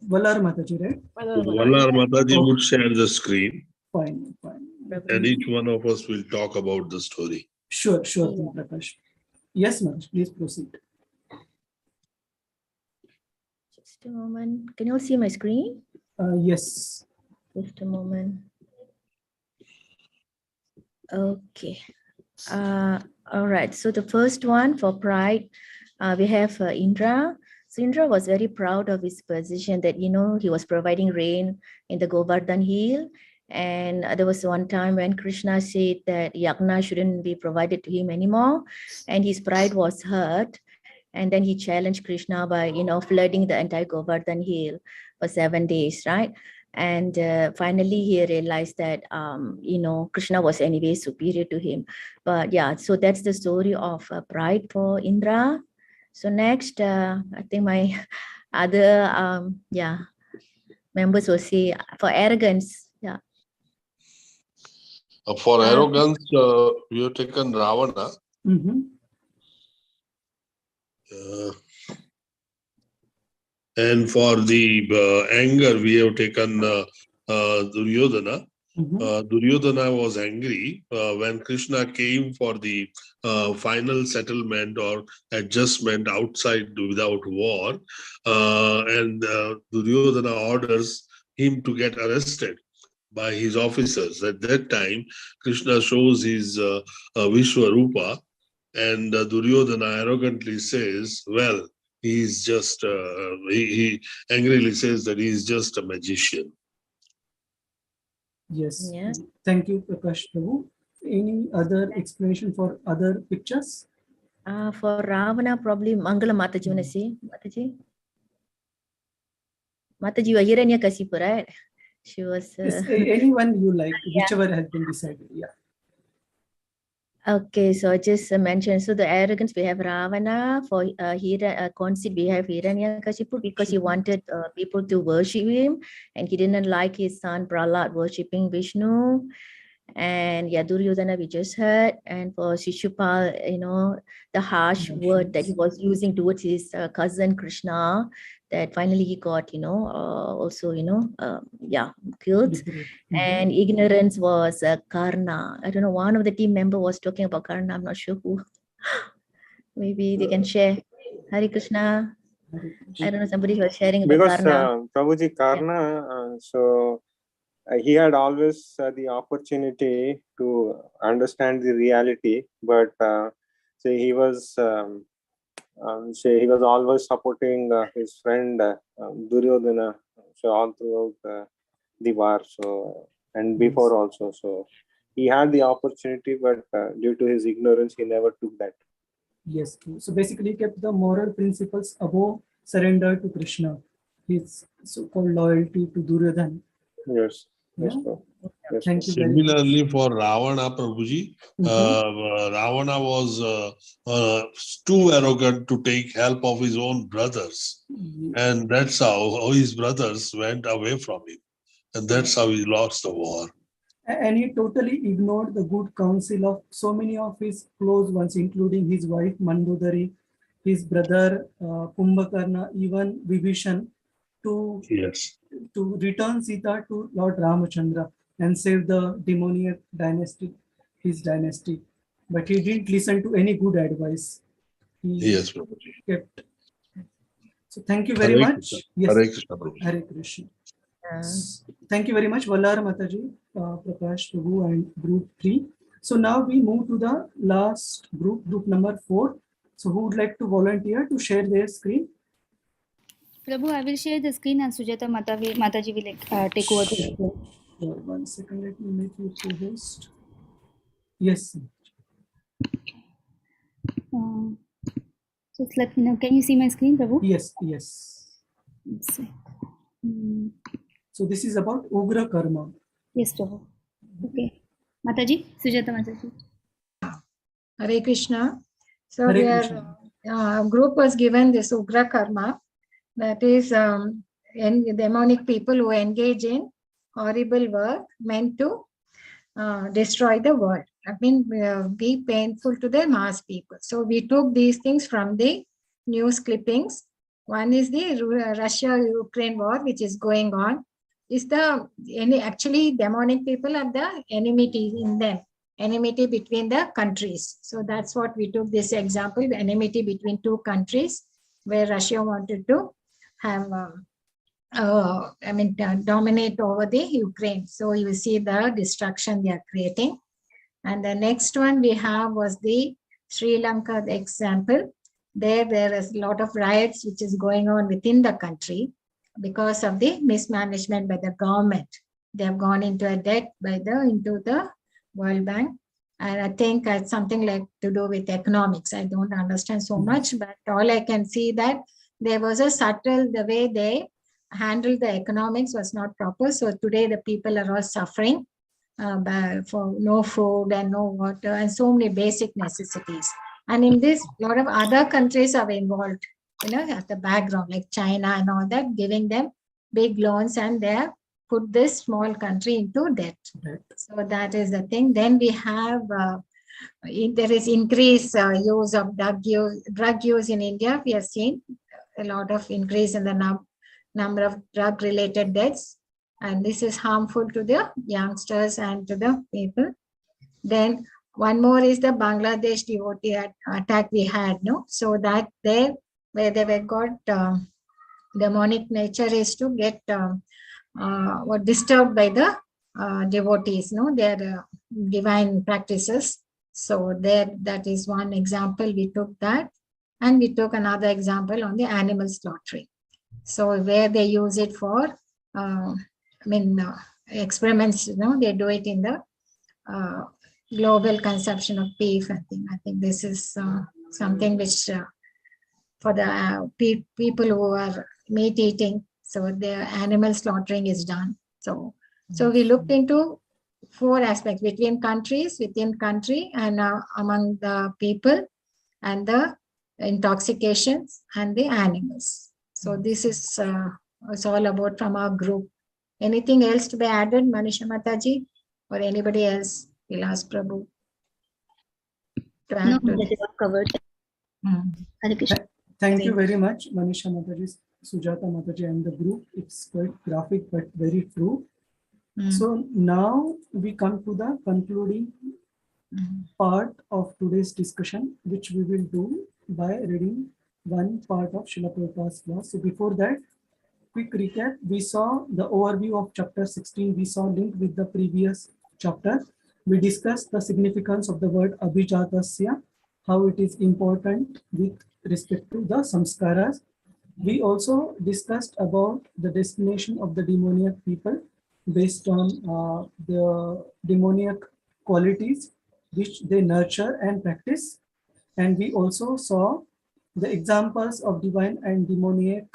Valar Mataji, right? Valar Mataji Oh, would share the screen, fine, fine. and each one of us will talk about the story. Sure, thing, Prakash. Yes, Maharaj, please proceed. Just a moment. Can you all see my screen? Yes. Just a moment. Okay. All right. So the first one for pride, we have Indra. So Indra was very proud of his position that, he was providing rain in the Govardhan hill. And there was one time when Krishna said that Yagna shouldn't be provided to him anymore. And his pride was hurt. And then he challenged Krishna by, flooding the entire Govardhan hill for 7 days, right? And finally, he realized that, Krishna was anyway superior to him. But yeah, so that's the story of pride for Indra. So next, I think my other, members will say for arrogance. Yeah. For arrogance, we have taken Ravana. And for the anger, we have taken Duryodhana. Duryodhana was angry when Krishna came for the final settlement or adjustment outside without war. And Duryodhana orders him to get arrested by his officers. At that time, Krishna shows his Vishwarupa, and Duryodhana arrogantly says, well, he's just, he angrily says that he's just a magician. Yes. Yeah. Thank you, Prakash Prabhu. Any other explanation for other pictures? For Ravana, probably Mangala Mataji, want to see? Mataji, you are Hiranyakasipu, right? She was... Yes, anyone you like, whichever has been decided, yeah. Okay, so I just mentioned, so the arrogance, we have Ravana. For conceit, we have Hiranyakasipu because he wanted people to worship him, and he didn't like his son Prahlad worshipping Vishnu. And Duryodhana we just heard. And for Shishupal, the harsh word that he was using towards his cousin Krishna, that finally he got, also, killed. And ignorance was Karna. I don't know, one of the team member was talking about Karna. I'm not sure who. Maybe they can share. Hare Krishna. I don't know, somebody was sharing about Because Karna. Prabhuji Karna, so he had always the opportunity to understand the reality, but say he was always supporting his friend Duryodhana, so all throughout the war, so and before also, so he had the opportunity, but due to his ignorance, he never took that. Yes. So basically, he kept the moral principles above surrender to Krishna. His so-called loyalty to Duryodhana. Yes. Yeah. Yes. Thank you very much. Similarly, for Ravana, Prabhuji, Ravana was too arrogant to take help of his own brothers. And that's how his brothers went away from him. And that's how he lost the war. And he totally ignored the good counsel of so many of his close ones, including his wife Mandodari, his brother Kumbhakarna, even Vibhishan, to to return Sita to Lord Ramachandra and save the demoniac dynasty, his dynasty. But he didn't listen to any good advice. He Yes, Prabhuji. kept. So thank you very Hare much. Krishna. Yes. Hare Krishna, Prabhuji. Hare Krishna. Thank you very much, Vallar Mataji, Prakash Prabhu, and group 3. So now we move to the last group, group number 4. So who would like to volunteer to share their screen? Prabhu, I will share the screen and Sujata Mataji will take over the screen. Sure. 1 second, let me make you co-host. Yes. Just let me know. Can you see my screen, Prabhu? Yes, yes. Let's see. So this is about Ugra Karma. Yes, Prabhu. Okay. Mataji, Sujata Mataji. Hare Krishna. So Hare we Krishna. are group was given this Ugra Karma, that is demonic people who engage in horrible work meant to destroy the world. I mean, be painful to the mass people. So we took these things from the news clippings. One is the Russia-Ukraine war, which is going on. Is actually demonic people have the enmity in them, enmity between the countries. So that's what we took this example, the enmity between two countries, where Russia wanted to have dominate over the Ukraine. So you see the destruction they are creating. And the next one we have was the Sri Lanka example. There is a lot of riots which is going on within the country because of the mismanagement by the government. They have gone into a debt into the World Bank. And I think it's something like to do with economics. I don't understand so much, but all I can see that there was a the way they handled the economics was not proper. So today the people are all suffering for no food and no water and so many basic necessities. And in this, a lot of other countries are involved, at the background, like China and all that, giving them big loans, and they have put this small country into debt. So that is the thing. Then we have, there is increased use of drug use in India. We have seen a lot of increase in the number of drug-related deaths. And this is harmful to the youngsters and to the people. Then one more is the Bangladesh devotee attack we had, no? So that there, where they were got demonic nature is to get disturbed by the devotees, no? Their divine practices. So that is one example. We took that, and we took another example on the animal slaughtering. So where they use it for, experiments, they do it in the global consumption of beef. I think this is something which for the people who are meat eating, so the animal slaughtering is done. So we looked into 4 aspects between countries, within country, and among the people, and the intoxications and the animals. So this is it's all about from our group. Anything else to be added, Manisha Mataji, or anybody else? We'll ask Prabhu to add to that is all covered. Hare Krishna. Thank you very much, Manisha Mataji, Sujata Mataji, and the group. It's quite graphic but very true. So now we come to the concluding part of today's discussion, which we will do by reading one part of Srila Prabhupada's class. So before that, quick recap. We saw the overview of chapter 16. We saw linked with the previous chapter. We discussed the significance of the word Abhijatasya, how it is important with respect to the samskaras. We also discussed about the destination of the demoniac people based on the demoniac qualities which they nurture and practice. And we also saw the examples of divine and demoniac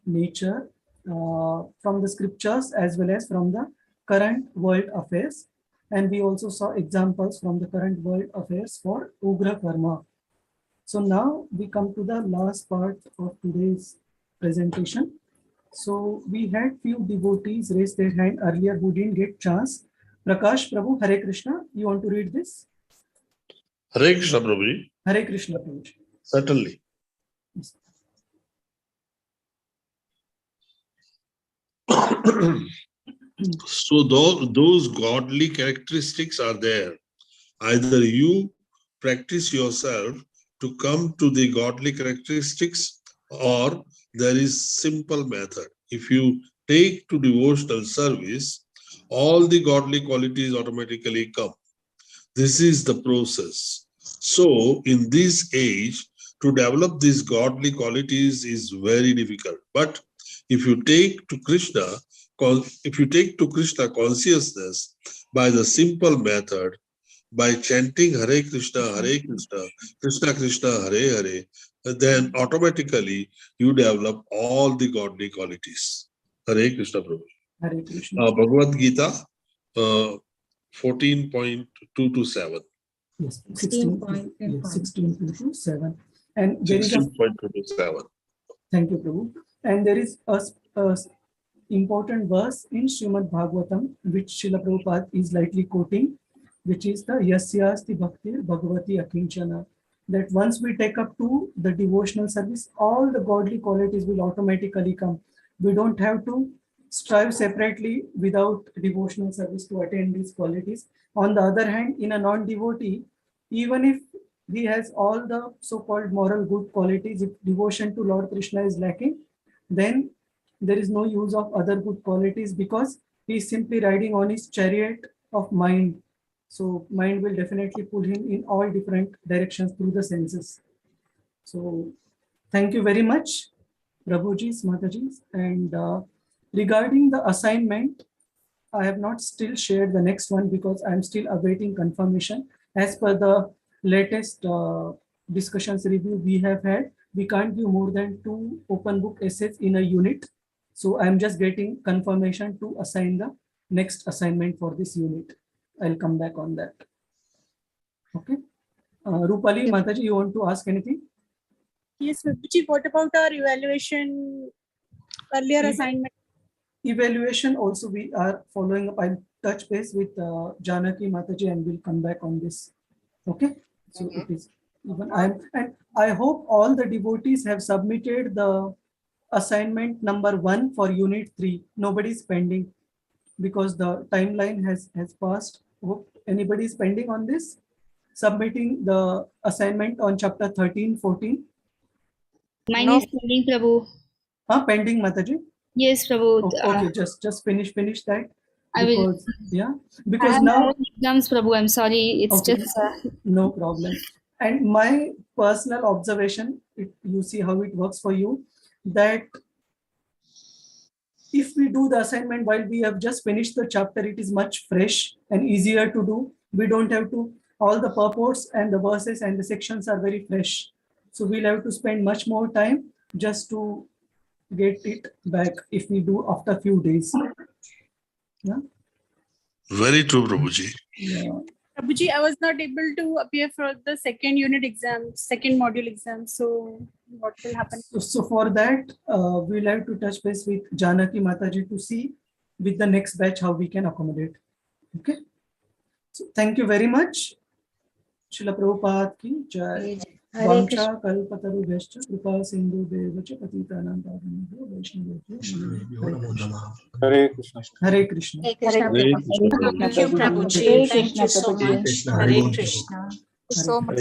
nature from the scriptures as well as from the current world affairs. And we also saw examples from the current world affairs for Ugra Karma. So now we come to the last part of today's presentation. So we had few devotees raise their hand earlier who didn't get chance. Prakash Prabhu, Hare Krishna, you want to read this? Hare Krishna, Prabhuji. Hare Krishna, Prabhuji. Certainly. So those godly characteristics are there. Either you practice yourself to come to the godly characteristics, or there is simple method. If you take to devotional service, all the godly qualities automatically come. This is the process. So in this age, to develop these godly qualities is very difficult. But if you take to Krishna consciousness by the simple method, by chanting Hare Krishna, Krishna Krishna, Hare Hare, then automatically you develop all the godly qualities. Hare Krishna Prabhu. Hare Krishna. Bhagavad Gita 14.2 to 7. Yes, 16.2 to 7. And there is 16.2 to 7. Thank you, Prabhu. And there is a important verse in Srimad Bhagavatam, which Srila Prabhupada is lightly quoting, which is the Yasyasti Bhaktir Bhagavati Akinchana. That once we take up to the devotional service, all the godly qualities will automatically come. We don't have to strive separately without devotional service to attain these qualities. On the other hand, in a non-devotee, even if he has all the so-called moral good qualities, if devotion to Lord Krishna is lacking, then there is no use of other good qualities, because he is simply riding on his chariot of mind. So mind will definitely pull him in all different directions through the senses. So thank you very much, Prabhuji's, Mataji's. And regarding the assignment, I have not still shared the next one because I'm still awaiting confirmation. As per the latest discussions review we have had, we can't give more than 2 open book essays in a unit. So I'm just getting confirmation to assign the next assignment for this unit. I'll come back on that. Okay. Rupali, Mataji, you want to ask anything? Yes, Prabhuji, what about our evaluation earlier assignment? Evaluation also we are following up. I'll touch base with Janaki Mataji and we'll come back on this. Okay. So it is even and I hope all the devotees have submitted the assignment number 1 for unit 3. Nobody is pending because the timeline has passed. Hope anybody is pending on this, submitting the assignment on chapter 13, 14. Mine is pending, Prabhu. Pending, Mataji? Yes, Prabhu. Okay, just finish that. I will. Yeah, because I have now exams, Prabhu. I'm sorry. It's okay, just no problem. And my personal observation, you see how it works for you, that if we do the assignment while we have just finished the chapter, it is much fresh and easier to do. We don't have to, all the purports and the verses and the sections are very fresh. So we'll have to spend much more time just to get it back if we do after a few days. Yeah. Very true, Prabhuji. Yeah. Prabhuji, I was not able to appear for the second unit exam, second module exam. So what will happen? So for that, we'll have to touch base with Janaki Mataji to see with the next batch how we can accommodate. Okay. So thank you very much. Srila Prabhupada ki jai. Vamsha kalpatarubhyascha kripa sindhu devacha patitanam pavanebhyo vaishnavebhyo. Hare Krishna. Hare Krishna. Hare Krishna. Thank you, Prabhuji. Thank you so much. Hare Krishna. So much.